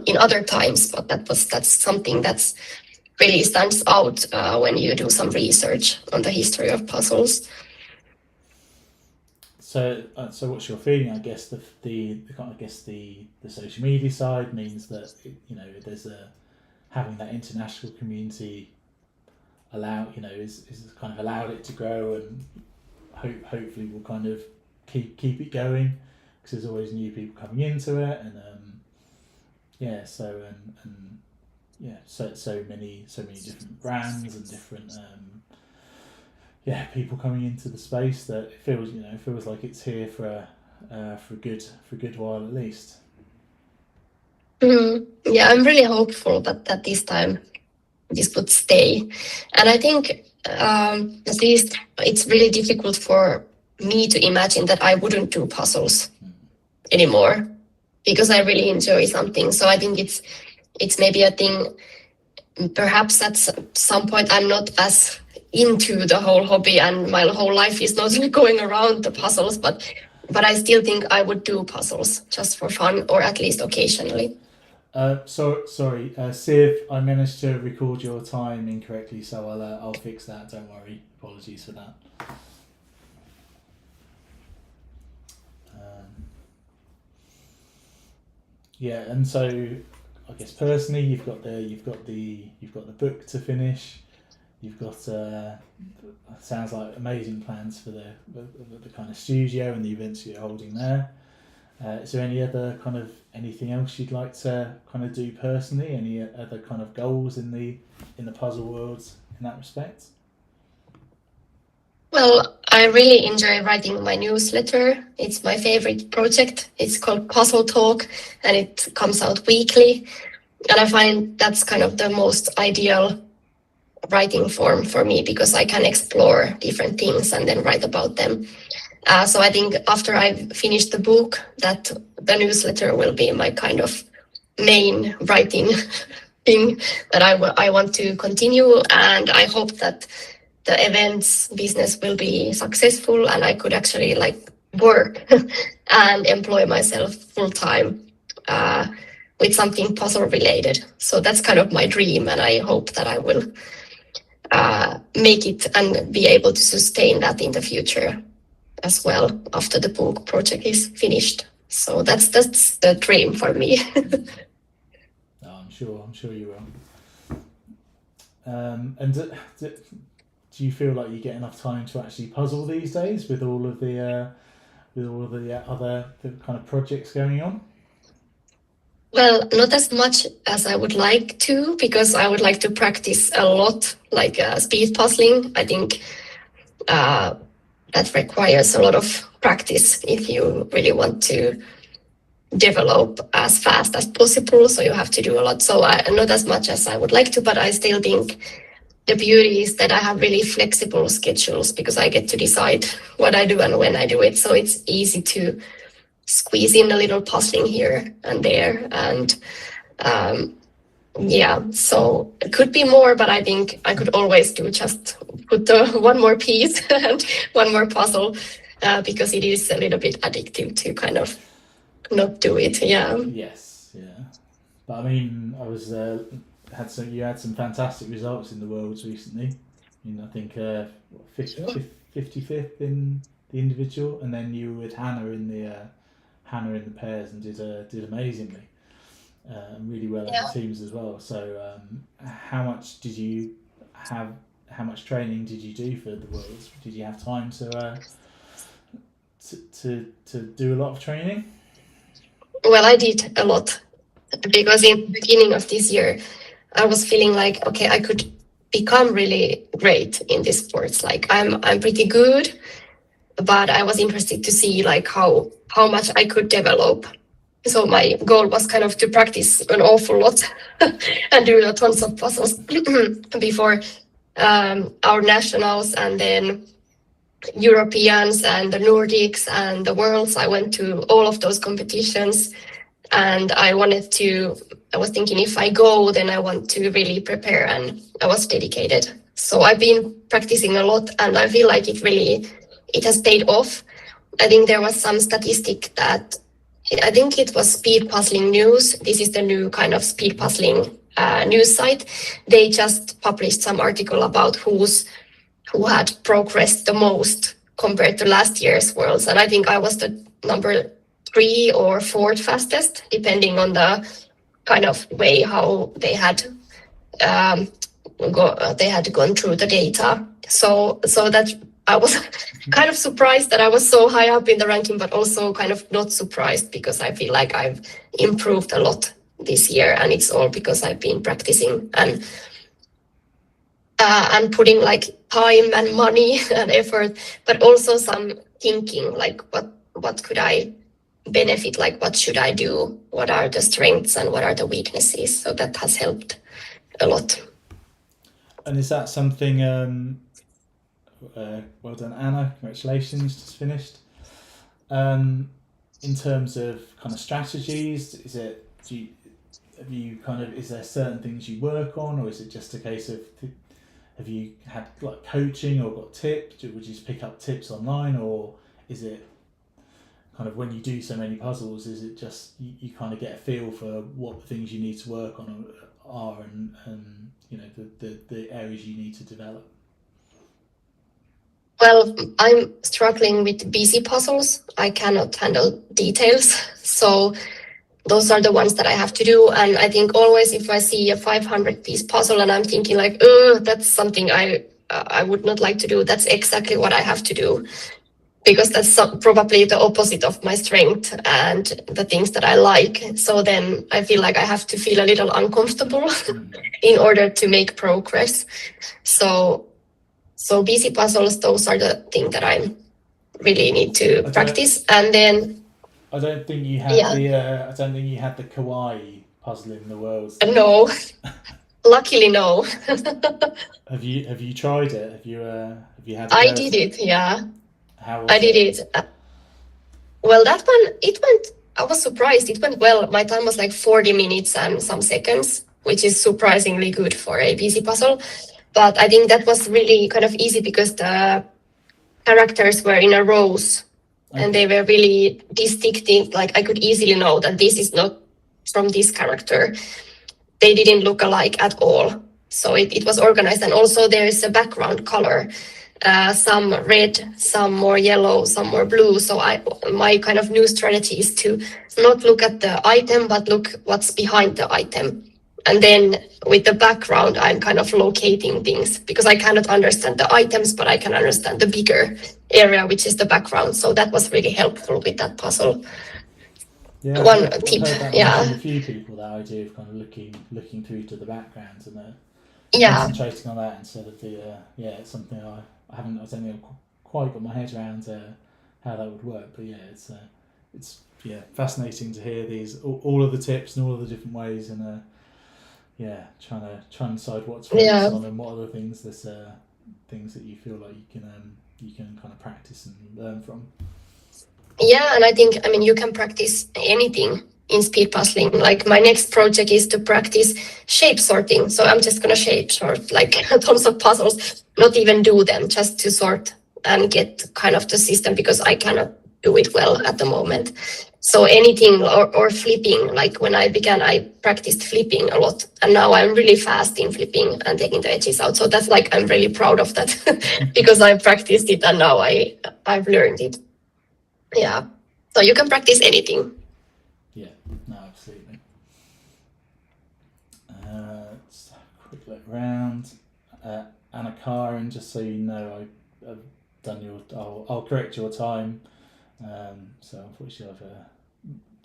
B: in other times, but that's something that's really stands out when you do some research on the history of puzzles.
A: So what's your feeling? I guess the social media side means that there's having that international community is kind of allowed it to grow, and hopefully will kind of keep it going, because there's always new people coming into it, and so many different brands and different people coming into the space that it feels like it's here for a good while at least.
B: Yeah, I'm really hopeful that this time this would stay, and I think at least it's really difficult for me to imagine that I wouldn't do puzzles anymore, because I really enjoy something. So I think it's maybe a thing. Perhaps at some point I'm not as into the whole hobby, and my whole life is not going around the puzzles, but I still think I would do puzzles just for fun, or at least occasionally.
A: Sorry, Siv, I managed to record your time incorrectly, so I'll fix that. Don't worry. Apologies for that. And so I guess personally, you've got the book to finish. You've got sounds like amazing plans for the kind of studio and the events you're holding there. Is there anything else you'd like to kind of do personally? Any other kind of goals in the puzzle world in that respect?
B: Well, I really enjoy writing my newsletter. It's my favorite project. It's called Puzzle Talk, and it comes out weekly. And I find that's kind of the most ideal writing form for me, because I can explore different things and then write about them. So I think after I've finished the book, that the newsletter will be my kind of main writing thing that I want to continue. And I hope that the events business will be successful, and I could actually work and employ myself full time with something puzzle related. So that's kind of my dream, and I hope that I will make it and be able to sustain that in the future as well after the book project is finished. So that's the dream for me.
A: I'm sure you will. And do you feel like you get enough time to actually puzzle these days with all of the other kind of projects going on?
B: Well, not as much as I would like to, because I would like to practice a lot, like speed puzzling. I think that requires a lot of practice if you really want to develop as fast as possible. So you have to do a lot. So not as much as I would like to, but I still think the beauty is that I have really flexible schedules, because I get to decide what I do and when I do it. So it's easy to squeeze in a little puzzling here and there. And so it could be more, but I think I could always just put one more piece and one more puzzle, because it is a little bit addictive to kind of not do it. Yeah.
A: Yes. Yeah. But I mean, you had some fantastic results in the Worlds recently. I mean, I think 55th in the individual, and then you were with Hannah in the pairs and did amazingly, and really well in the teams as well. So how much training did you do for the Worlds? Did you have time to do a lot of training?
B: Well, I did a lot, because in the beginning of this year I was feeling like, okay, I could become really great in this sports. Like I'm pretty good, but I was interested to see like how much I could develop. So my goal was kind of to practice an awful lot and do tons of puzzles before our nationals, and then Europeans and the Nordics and the Worlds. I went to all of those competitions, and I was thinking if I go, then I want to really prepare, and I was dedicated. So I've been practicing a lot, and I feel like it has paid off. I think there was some statistic that, I think it was Speed Puzzling News. This is the new kind of speed puzzling news site. They just published some article about who had progressed the most compared to last year's Worlds. And I think I was the number 3 or 4th fastest, depending on the kind of way how they had gone through the data. So that I was kind of surprised that I was so high up in the ranking, but also kind of not surprised, because I feel like I've improved a lot this year, and it's all because I've been practicing and putting like time and money and effort, but also some thinking, like what could I benefit, like what should I do, what are the strengths and what are the weaknesses. So that has helped a lot.
A: And is that something? Well done, Anna. Congratulations, just finished. In terms of kind of strategies, is there certain things you work on, or is it just a case of, have you had like coaching or got tips? Would you just pick up tips online, or is it kind of when you do so many puzzles, is it just you kind of get a feel for what the things you need to work on are, and you know the areas you need to develop?
B: Well, I'm struggling with busy puzzles. I cannot handle details. So those are the ones that I have to do. And I think always if I see a 500-piece puzzle and I'm thinking like, that's something I would not like to do, that's exactly what I have to do. Because that's probably the opposite of my strength and the things that I like. So then I feel like I have to feel a little uncomfortable in order to make progress. So busy puzzles, those are the things that I really need to practice. And then
A: I don't think you had the kawaii puzzle in the world.
B: No, luckily no.
A: Have you tried it? Have you had?
B: I did it. Yeah.
A: How was
B: I did it. Well, that one, it went. I was surprised. It went well. My time was like 40 minutes and some seconds, which is surprisingly good for a busy puzzle. But I think that was really kind of easy because the characters were in a rows, and they were really distinctive. Like I could easily know that this is not from this character. They didn't look alike at all. So it was organized. And also there is a background color, some red, some more yellow, some more blue. So my kind of new strategy is to not look at the item, but look what's behind the item. And then with the background, I'm kind of locating things, because I cannot understand the items, but I can understand the bigger area, which is the background. So that was really helpful with that puzzle.
A: Yeah,
B: One
A: I've
B: tip,
A: heard that
B: yeah.
A: from a few people, that idea of kind of looking through to the backgrounds and
B: Yeah.
A: concentrating on that instead of the it's something I don't think I've quite got my head around how that would work. But yeah, it's fascinating to hear these all of the tips and all of the different ways, and trying to decide what to focus on and what other things there's things that you feel like you can kind of practice and learn from.
B: Yeah, and I think, you can practice anything in speed puzzling. Like my next project is to practice shape sorting. So I'm just going to shape sort like tons of puzzles, not even do them, just to sort and get kind of the system, because I cannot do it well at the moment. So anything or flipping, like when I began, I practiced flipping a lot. And now I'm really fast in flipping and taking the edges out. So that's like, I'm really proud of that because I practiced it and now I've learned it. Yeah. So you can practice anything.
A: Yeah, no, absolutely. Let's have a quick look around. Anna Karen, just so you know, I've done I'll correct your time. So unfortunately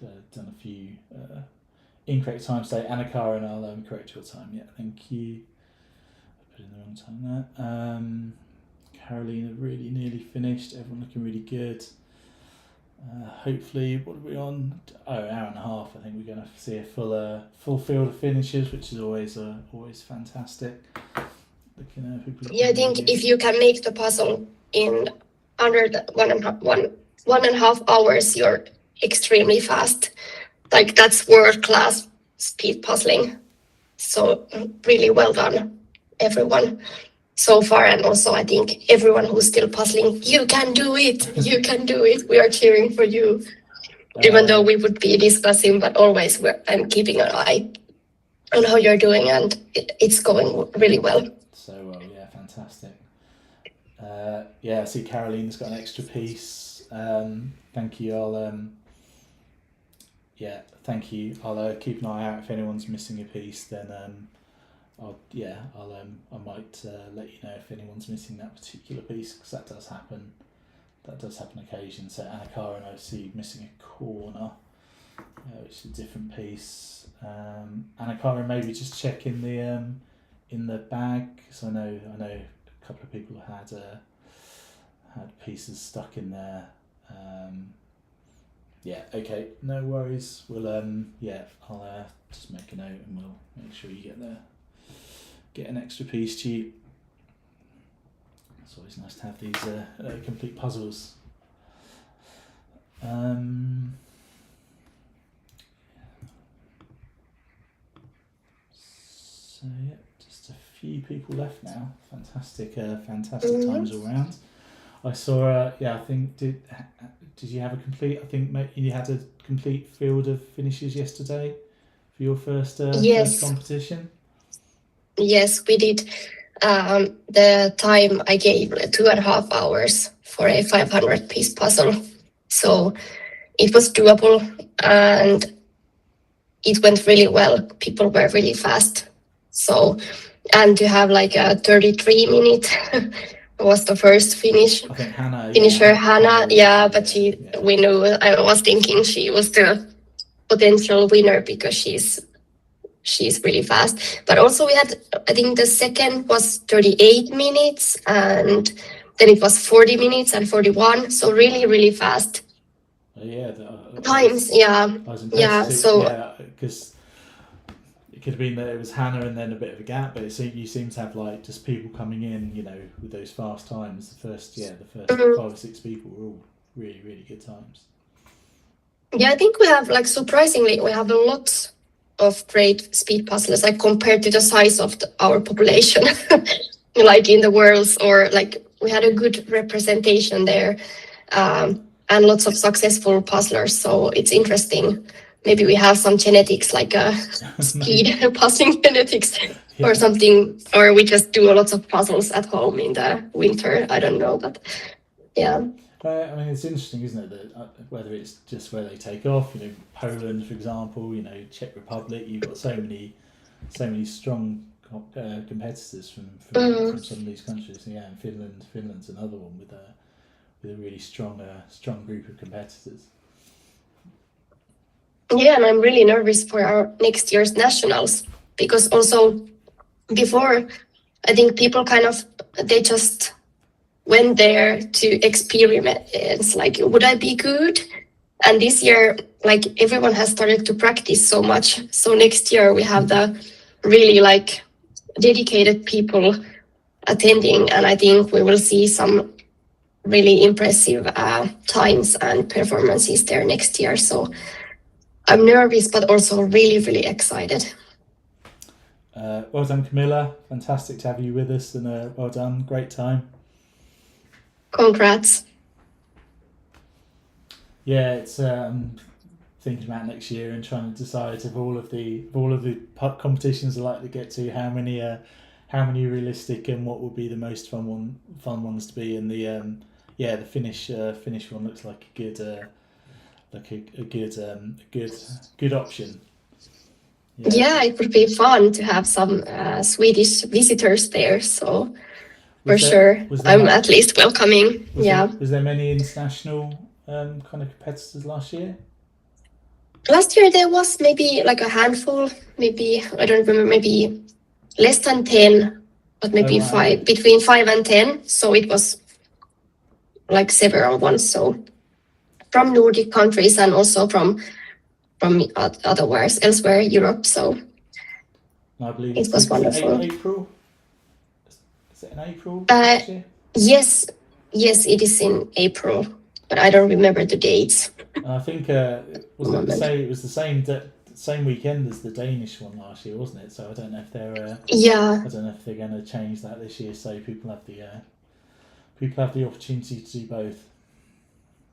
A: I've done a few incorrect times today. Anna Karen, I'll correct your time. Yeah, thank you. I put in the wrong time there. Carolina really nearly finished. Everyone looking really good. Hopefully, what are we on? Oh, an hour and a half. I think we're going to see a full field of finishes, which is always fantastic. Looking at people.
B: Yeah, I think if you can make the puzzle in under the 1.5 hours, you're extremely fast. Like that's world-class speed puzzling. So really well done, everyone so far. And also I think everyone who's still puzzling, you can do it. You can do it. We are cheering for you. Even though we would be discussing, but always I'm keeping an eye on how you're doing, and it's going really well.
A: So well, yeah, fantastic. I see Carolina's got an extra piece. Thank you. Thank you. I'll keep an eye out if anyone's missing a piece. Then I might let you know if anyone's missing that particular piece, because that does happen. That does happen occasionally. So Anna Cara, I see missing a corner, which is a different piece. Anna Cara, maybe just check in the bag, because I know a couple of people had pieces stuck in there. Okay, no worries. We'll I'll just make a note and we'll make sure you get an extra piece to you. It's always nice to have these complete puzzles. Just a few people left now. Fantastic times all round. I saw. I think did you have a complete? I think you had a complete field of finishes yesterday for your first competition.
B: Yes, we did. The time I gave 2.5 hours for a 500 piece puzzle, so it was doable and it went really well. People were really fast. So, and to have like a 33-minute was the first finish.
A: I think Hannah.
B: Hannah, but we knew. I was thinking she was the potential winner because she's really fast. But also we had, I think the second was 38 minutes and then it was 40 minutes and 41. So really, really fast. Times,
A: because it could have been that it was Hannah and then a bit of a gap, but you seem to have like just people coming in, with those fast times. The first 5 or 6 people were all really, really good times.
B: Yeah, I think we have surprisingly, we have a lot of great speed puzzlers, compared to the size of our population, in the worlds, or we had a good representation there, and lots of successful puzzlers. So it's interesting. Maybe we have some genetics, speed puzzling genetics or something, or we just do lots of puzzles at home in the winter. I don't know, but yeah.
A: It's interesting, isn't it, that whether it's just where they take off, Poland, for example, Czech Republic, you've got so many strong competitors from some of these countries. Yeah, and Finland's another one with a really strong group of competitors.
B: Yeah, and I'm really nervous for our next year's nationals, because also before, I think people they just went there to experiment. It's would I be good? And this year, everyone has started to practice so much. So next year we have the really dedicated people attending, and I think we will see some really impressive times and performances there next year. So I'm nervous, but also really, really excited.
A: Well done, Camilla. Fantastic to have you with us, and well done. Great time.
B: Congrats.
A: Yeah, it's thinking about next year and trying to decide if all of the competitions are likely to get to, how many realistic and what would be the most fun ones to be. And the finish one looks like a good option.
B: Yeah, it would be fun to have some Swedish visitors there. So for sure, I'm at least welcoming.
A: Was there many international kind of competitors last year?
B: Last year there was maybe a handful, maybe, I don't remember, maybe less than 10. but maybe
A: Oh, wow.
B: between 5 and 10. So it was like several ones. So from Nordic countries and also from elsewhere Europe. So
A: I believe
B: it was wonderful.
A: April. Is it in April?
B: Uh,
A: this year?
B: Yes, it is in April, but I don't remember the dates.
A: I think it was the same weekend as the Danish one last year, wasn't it? So I don't know if they're
B: Yeah,
A: I don't know if they're going to change that this year, so people have the opportunity to do both.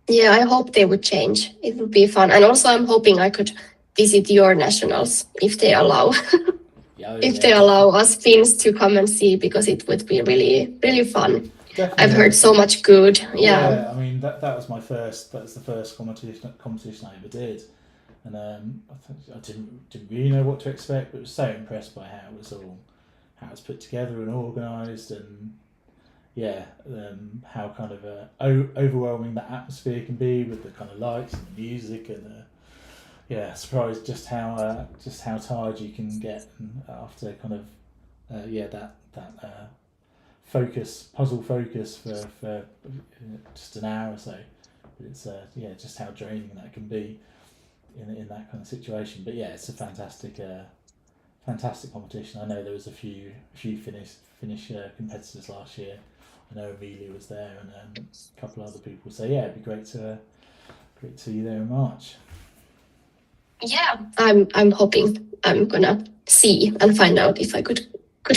B: yeah, I hope they would change. It would be fun. And also I'm hoping I could visit your nationals if they allow. If they allow us Finns to come and see, because it would be really, really fun.
A: Definitely.
B: I've heard so much good. Yeah.
A: I mean that was the first competition I ever did, and I didn't really know what to expect, but was so impressed by how it was put together and organised, and how kind of overwhelming that atmosphere can be with the kind of lights and the music, and surprised just how tired you can get after kind of that puzzle focus for just an hour or so. But it's just how draining that can be in that kind of situation. But yeah, it's a fantastic competition. I know there was a few Finnish competitors last year. I know Amelia was there and a couple of other people. So yeah, it'd be great to see you there in March.
B: Yeah, I'm hoping I'm gonna see and find out if I could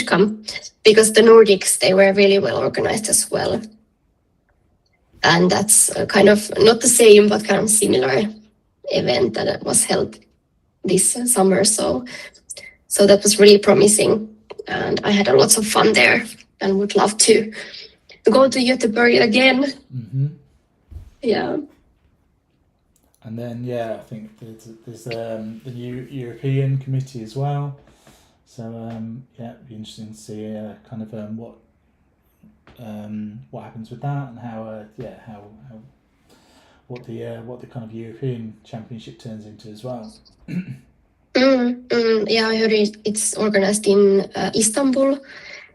B: come, because the Nordics, they were really well organized as well, and that's kind of not the same but kind of similar event that was held this summer. So that was really promising, and I had lots of fun there and would love to go to Göteborg again.
A: Mm-hmm.
B: Yeah.
A: And then, I think there's the new European committee as well. So, it'd be interesting to see kind of what happens with that, and how what the kind of European Championship turns into as well.
B: Yeah, I heard it's organized in Istanbul,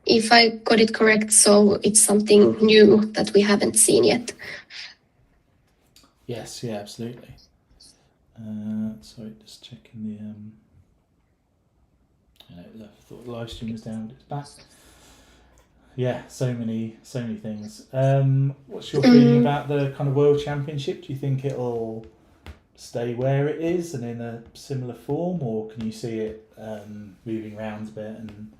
B: if I got it correct. So it's something new that we haven't seen yet.
A: Yes, yeah, absolutely. Sorry, just checking the. I thought the live stream was down, but it's back. Yeah, so many things. What's your feeling about the kind of World Championship? Do you think it'll stay where it is and in a similar form, or can you see it moving around a bit, and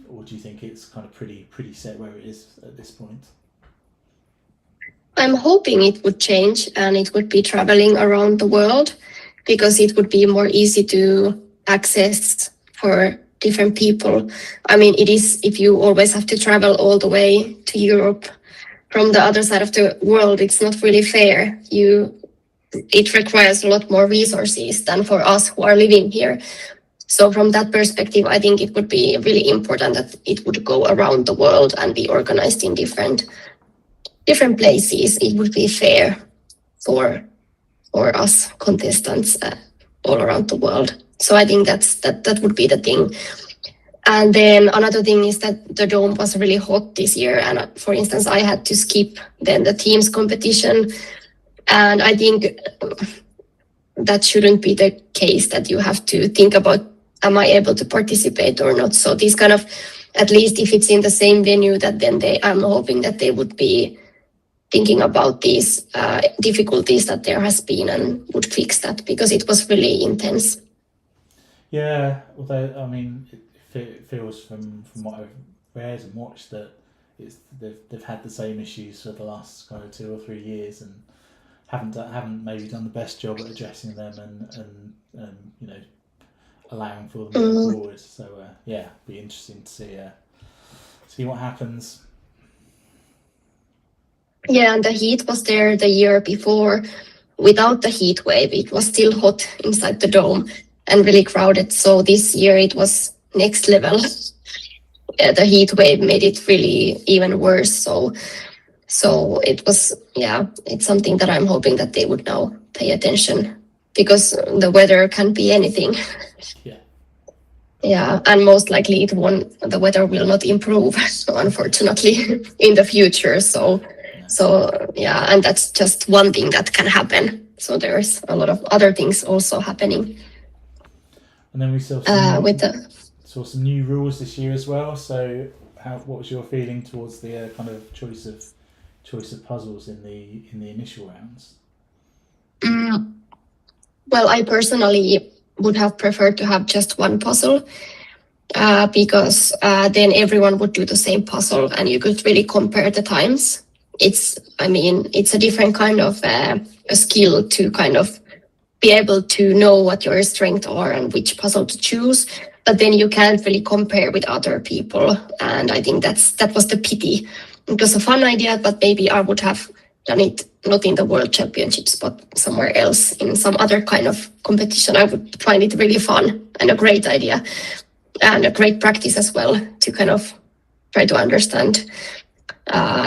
A: or do you think it's kind of pretty set where it is at this point?
B: I'm hoping it would change and it would be traveling around the world, because it would be more easy to access for different people. I mean, it is, if you always have to travel all the way to Europe from the other side of the world, it's not really fair. It requires a lot more resources than for us who are living here. So from that perspective, I think it would be really important that it would go around the world and be organized in different places. It would be fair for us contestants all around the world. So I think that would be the thing. And then another thing is that the dome was really hot this year, and for instance, I had to skip then the teams competition, and I think that shouldn't be the case, that you have to think about, am I able to participate or not? So these kind of, at least if it's in the same venue, that then I'm hoping that they would be thinking about these difficulties that there has been and would fix that, because it was really intense.
A: Yeah, although I mean, it feels from what I've read and watched that they've had the same issues for the last kind of 2 or 3 years, and haven't maybe done the best job at addressing them and allowing for them to move forward. So be interesting to see what happens.
B: Yeah, and the heat was there the year before. Without the heat wave, it was still hot inside the dome and really crowded. So this year it was next level. The heat wave made it really even worse. So it was, it's something that I'm hoping that they would now pay attention, because the weather can be anything.
A: Yeah,
B: Yeah, and most likely the weather will not improve, unfortunately, in the future. So yeah, and that's just one thing that can happen. So there's a lot of other things also happening
A: And then we saw some new rules this year as well. So, what was your feeling towards the kind of choice of puzzles in the initial rounds?
B: Well, I personally would have preferred to have just one puzzle, because then everyone would do the same puzzle and you could really compare the times. It's a different kind of a skill to kind of be able to know what your strengths are and which puzzle to choose, but then you can't really compare with other people. And I think that was the pity. It was a fun idea, but maybe I would have done it not in the World Championships, but somewhere else in some other kind of competition. I would find it really fun and a great idea and a great practice as well to kind of try to understand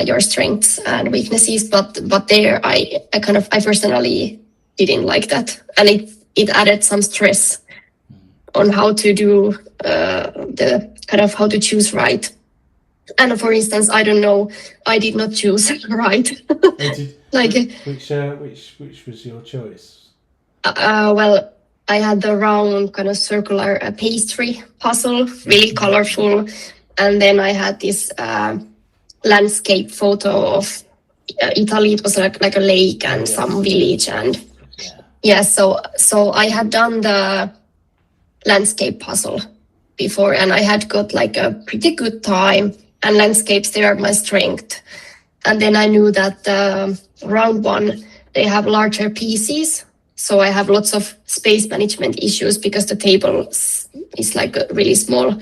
B: your strengths and weaknesses. But there, I personally didn't like that, and it added some stress on how to do the kind of how to choose right. And for instance, I don't know, I did not choose right.
A: Which was your choice?
B: Well, I had the round kind of circular pastry puzzle, really colorful, and then I had this landscape photo of Italy. It was like a lake and some village, and so I had done the landscape puzzle before, and I had got like a pretty good time, and landscapes, they are my strength. And then I knew that round one, they have larger pieces, so I have lots of space management issues because the table is like really small,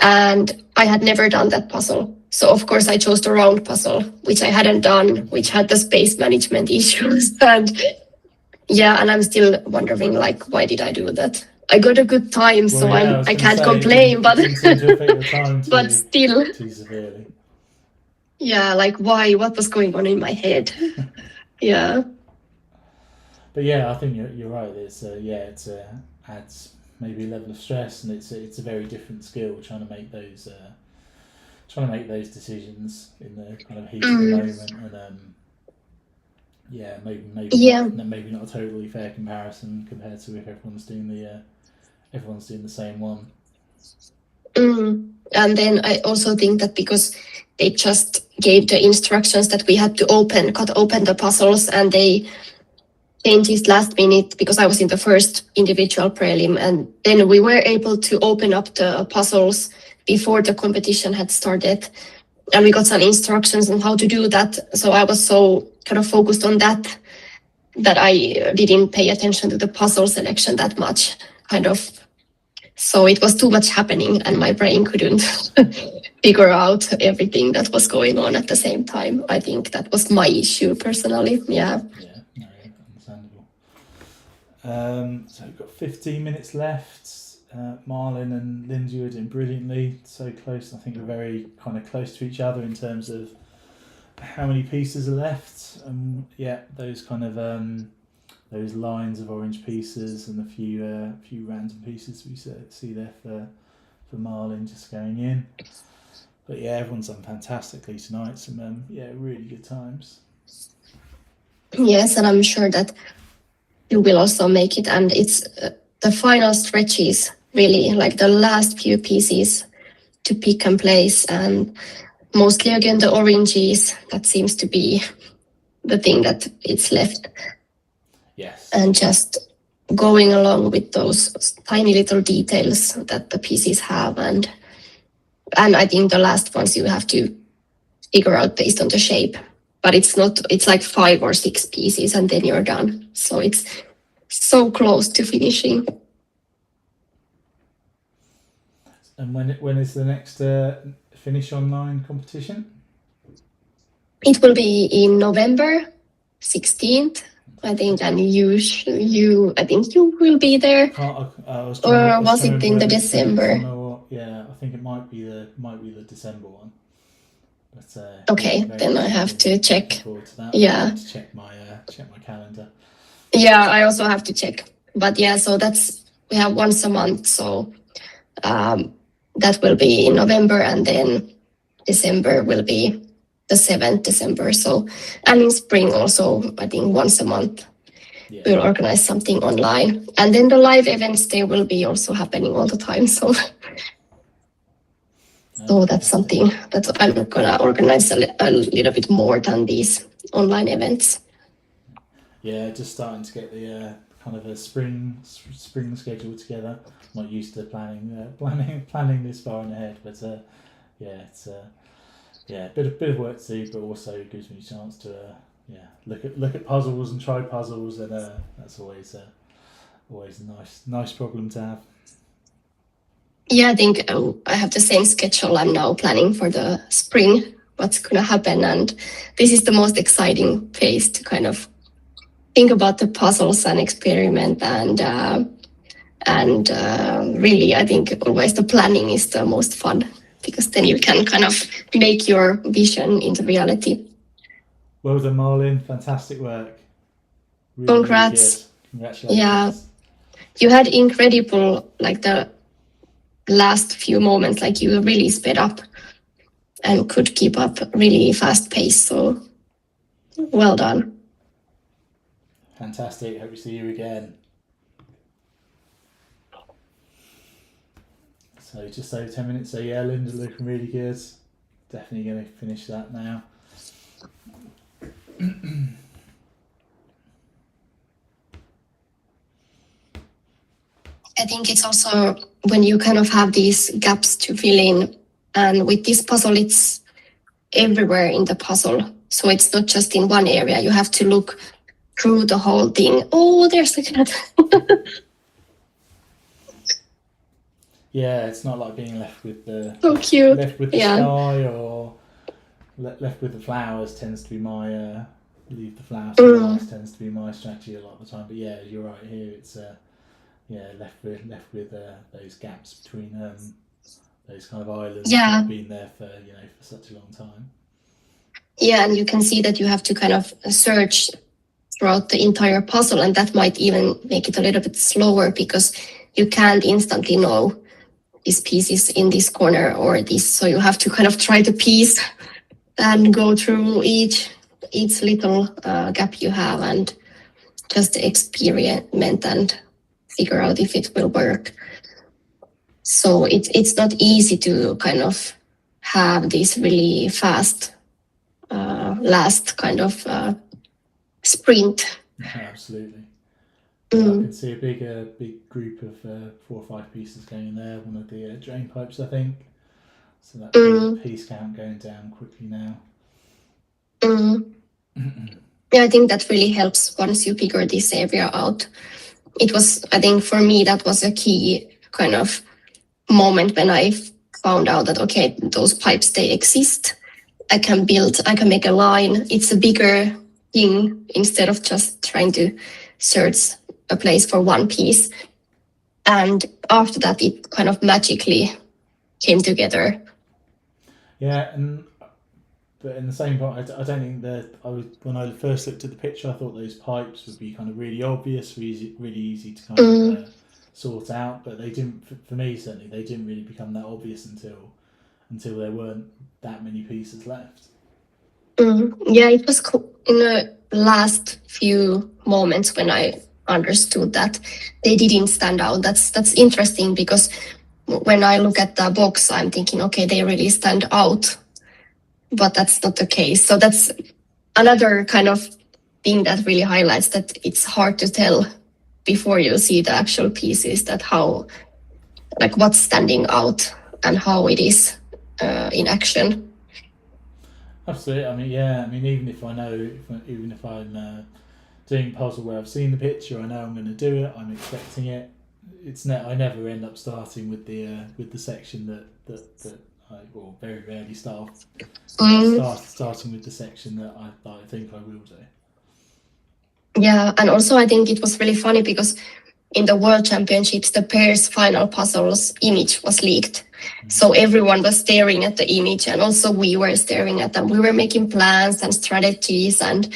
B: and I had never done that puzzle. So of course I chose the round puzzle, which I hadn't done, which had the space management issues. And I'm still wondering, like, why did I do that? I got a good time, I can't complain, but but still,
A: too severely.
B: Yeah, like why? What was going on in my head? Yeah.
A: But yeah, I think you're right. It's adds maybe a level of stress, and it's a very different skill trying to make those decisions in the kind of heat of the moment, and maybe not a totally fair comparison compared to if everyone's doing the same one.
B: And then I also think that because they just gave the instructions that we had to cut open the puzzles, and they changed it last minute because I was in the first individual prelim, and then we were able to open up the puzzles before the competition had started, and we got some instructions on how to do that. So I was so kind of focused on that I didn't pay attention to the puzzle selection that much, kind of. So it was too much happening, and my brain couldn't figure out everything that was going on at the same time. I think that was my issue personally. Yeah.
A: Yeah, no, understandable. So we've got 15 minutes left. Marlin and Lindsay are doing brilliantly. So close. I think we're very kind of close to each other in terms of how many pieces are left. Those kind of those lines of orange pieces and a few random pieces we see there for Marlin just going in. But yeah, everyone's done fantastically tonight. Some really good times.
B: Yes, and I'm sure that you will also make it. And it's the final stretches, really, like the last few pieces to pick and place, and mostly again the oranges. That seems to be the thing that it's left.
A: Yes.
B: And just going along with those tiny little details that the pieces have, and I think the last ones you have to figure out based on the shape. But it's like 5 or 6 pieces and then you're done. So it's so close to finishing.
A: And when is the next Finish Online competition?
B: It will be in November 16th, I think, and I think you will be there. Was it in the December?
A: I think it might be the December one. But,
B: okay, then I have to check.
A: Yeah, I have to check my calendar.
B: Yeah, I also have to check. But yeah, so we have once a month. So That will be in November, and then December will be the 7th December. So, and in spring also, I think once a month
A: Yeah.
B: we'll organize something online. And then the live events, they will be also happening all the time. So that's something that I'm gonna organize a little bit more than these online events.
A: Yeah, just starting to get the kind of a spring schedule together. I'm not used to planning this far in ahead, but yeah, it's a bit of work to do, but also gives me a chance to look at puzzles and try puzzles, and that's always a nice problem to have.
B: Yeah, I think I have the same schedule. I'm now planning for the spring, what's gonna happen, and this is the most exciting phase to kind of think about the puzzles and experiment, and really, I think always the planning is the most fun, because then you can kind of make your vision into reality.
A: Well done, Marlin. Fantastic work.
B: Congrats.
A: Really good. Congratulations.
B: Yeah, you had incredible, like the last few moments, like you really sped up and could keep up really fast pace. So well done.
A: Fantastic. Hope to see you again. So just over 10 minutes. So yeah, Linda looking really good. Definitely going to finish that now.
B: I think it's also when you kind of have these gaps to fill in, and with this puzzle, it's everywhere in the puzzle. So it's not just in one area. You have to look through the whole thing. Oh, there's a cat.
A: Yeah, it's not like being left with the
B: So cute. Yeah.
A: sky, or left with the flowers tends to be my leave the flowers to last tends to be my strategy a lot of the time. But yeah, you're right here. It's left with those gaps between those kind of islands that have been there for such a long time.
B: Yeah, and you can see that you have to kind of search throughout the entire puzzle, and that might even make it a little bit slower, because you can't instantly know this piece is in this corner or this. So you have to kind of try to piece and go through each little gap you have, and just experiment and figure out if it will work. So it's not easy to kind of have this really fast last kind of sprint.
A: Absolutely. I can see a big group of 4 or 5 pieces going in there. One of the drain pipes, I think. So that piece count going down quickly now.
B: Yeah, I think that really helps once you figure this area out. It was, I think for me, that was a key kind of moment when I found out that, okay, those pipes, they exist. I can make a line. It's a bigger thing instead of just trying to search a place for one piece. And after that, it kind of magically came together.
A: Yeah, but in the same point, I don't think that when I first looked at the picture, I thought those pipes would be kind of really obvious, really easy to kind of sort out. But they didn't, for me certainly, they didn't really become that obvious until there weren't that many pieces left.
B: Yeah, it was in the last few moments when I understood that they didn't stand out. That's interesting, because when I look at the box, I'm thinking, okay, they really stand out, but that's not the case. So that's another kind of thing that really highlights that it's hard to tell before you see the actual pieces, that how, like, what's standing out and how it is in action.
A: Absolutely. Even if I know, even if I'm doing a puzzle where I've seen the picture, I know I'm going to do it. I'm expecting it. I never end up starting with the section that I very rarely start. Starting with the section that I think I will do.
B: Yeah, and also I think it was really funny because in the World Championships, the pairs final puzzles image was leaked. So everyone was staring at the image, and also we were staring at them. We were making plans and strategies, and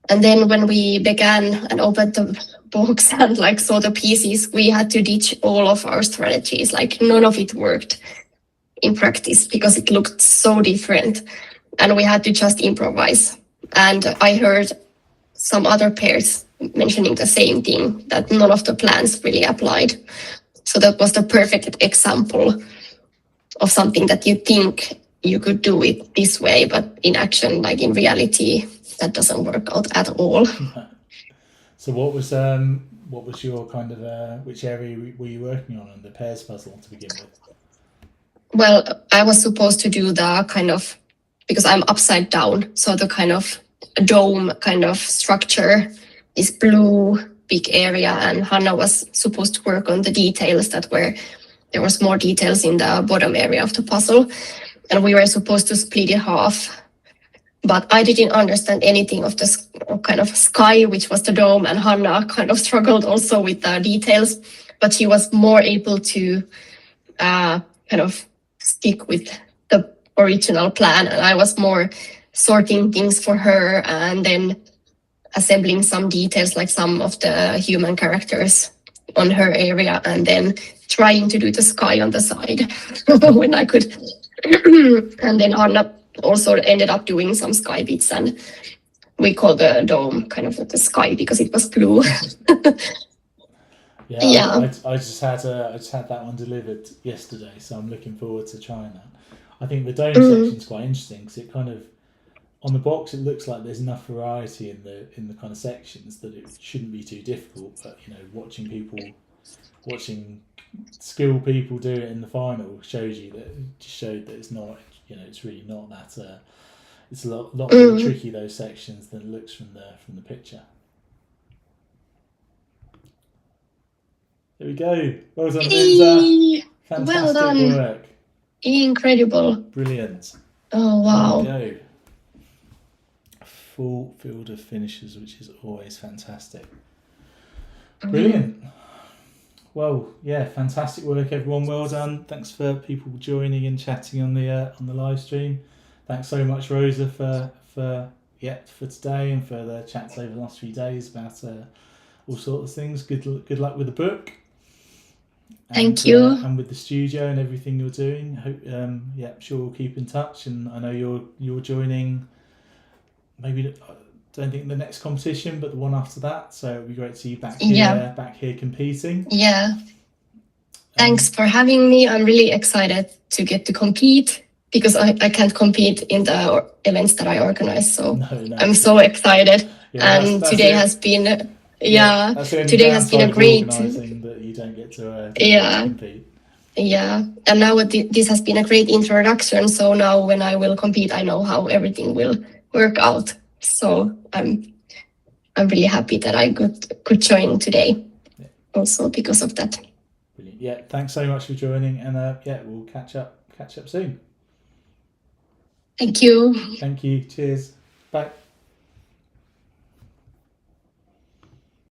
B: then when we began and opened the books and like saw the pieces, we had to ditch all of our strategies. Like none of it worked in practice because it looked so different, and we had to just improvise. And I heard some other pairs mentioning the same thing, that none of the plans really applied. So that was the perfect example of something that you think you could do it this way, but in action, like in reality, that doesn't work out at all.
A: So what was your kind of which area were you working on the pairs puzzle to begin with?
B: Well, I was supposed to do the kind of, because I'm upside down, so the kind of dome kind of structure, this blue big area, and Hanna was supposed to work on the details there was more details in the bottom area of the puzzle, and we were supposed to split it half. But I didn't understand anything of this kind of sky, which was the dome, and Hanna kind of struggled also with the details, but she was more able to kind of stick with the original plan, and I was more sorting things for her and then assembling some details, like some of the human characters on her area, and then trying to do the sky on the side when I could. And then Hanna also ended up doing some sky bits, and we call the dome kind of the sky because it was blue.
A: Yeah. I just had that one delivered yesterday, so I'm looking forward to trying that. I think the dome section's quite interesting because it kind of, on the box, it looks like there's enough variety in the kind of sections that it shouldn't be too difficult. But watching skilled people do it in the final showed that it's not. It's really not that. It's a lot more tricky, those sections, than it looks from the picture. There we go. Well done, Vinza. Fantastic
B: Well done.
A: work.
B: Incredible.
A: Brilliant.
B: Oh, wow.
A: There we go. Full field of finishes, which is always fantastic. Brilliant. Well, yeah, fantastic work, everyone. Well done. Thanks for people joining and chatting on the live stream. Thanks so much, Rosa, for today and for the chats over the last few days about all sorts of things. Good luck with the book.
B: Thank you.
A: And with the studio and everything you're doing. Hope, sure we'll keep in touch. And I know you're joining. Maybe I don't think the next competition, but the one after that. So it'd be great to see you back here competing.
B: Yeah. Thanks for having me. I'm really excited to get to compete because I can't compete in the events that I organize. So
A: No.
B: I'm so excited.
A: Yeah,
B: and today has been
A: today
B: has been a great
A: that you don't get to compete.
B: Yeah, and now this has been a great introduction. So now when I will compete, I know how everything will work out. So I'm really happy that I could join today.
A: Yeah.
B: Also because of that.
A: Brilliant. Yeah, thanks so much for joining, and we'll catch up soon.
B: Thank you.
A: Thank you. Cheers. Bye.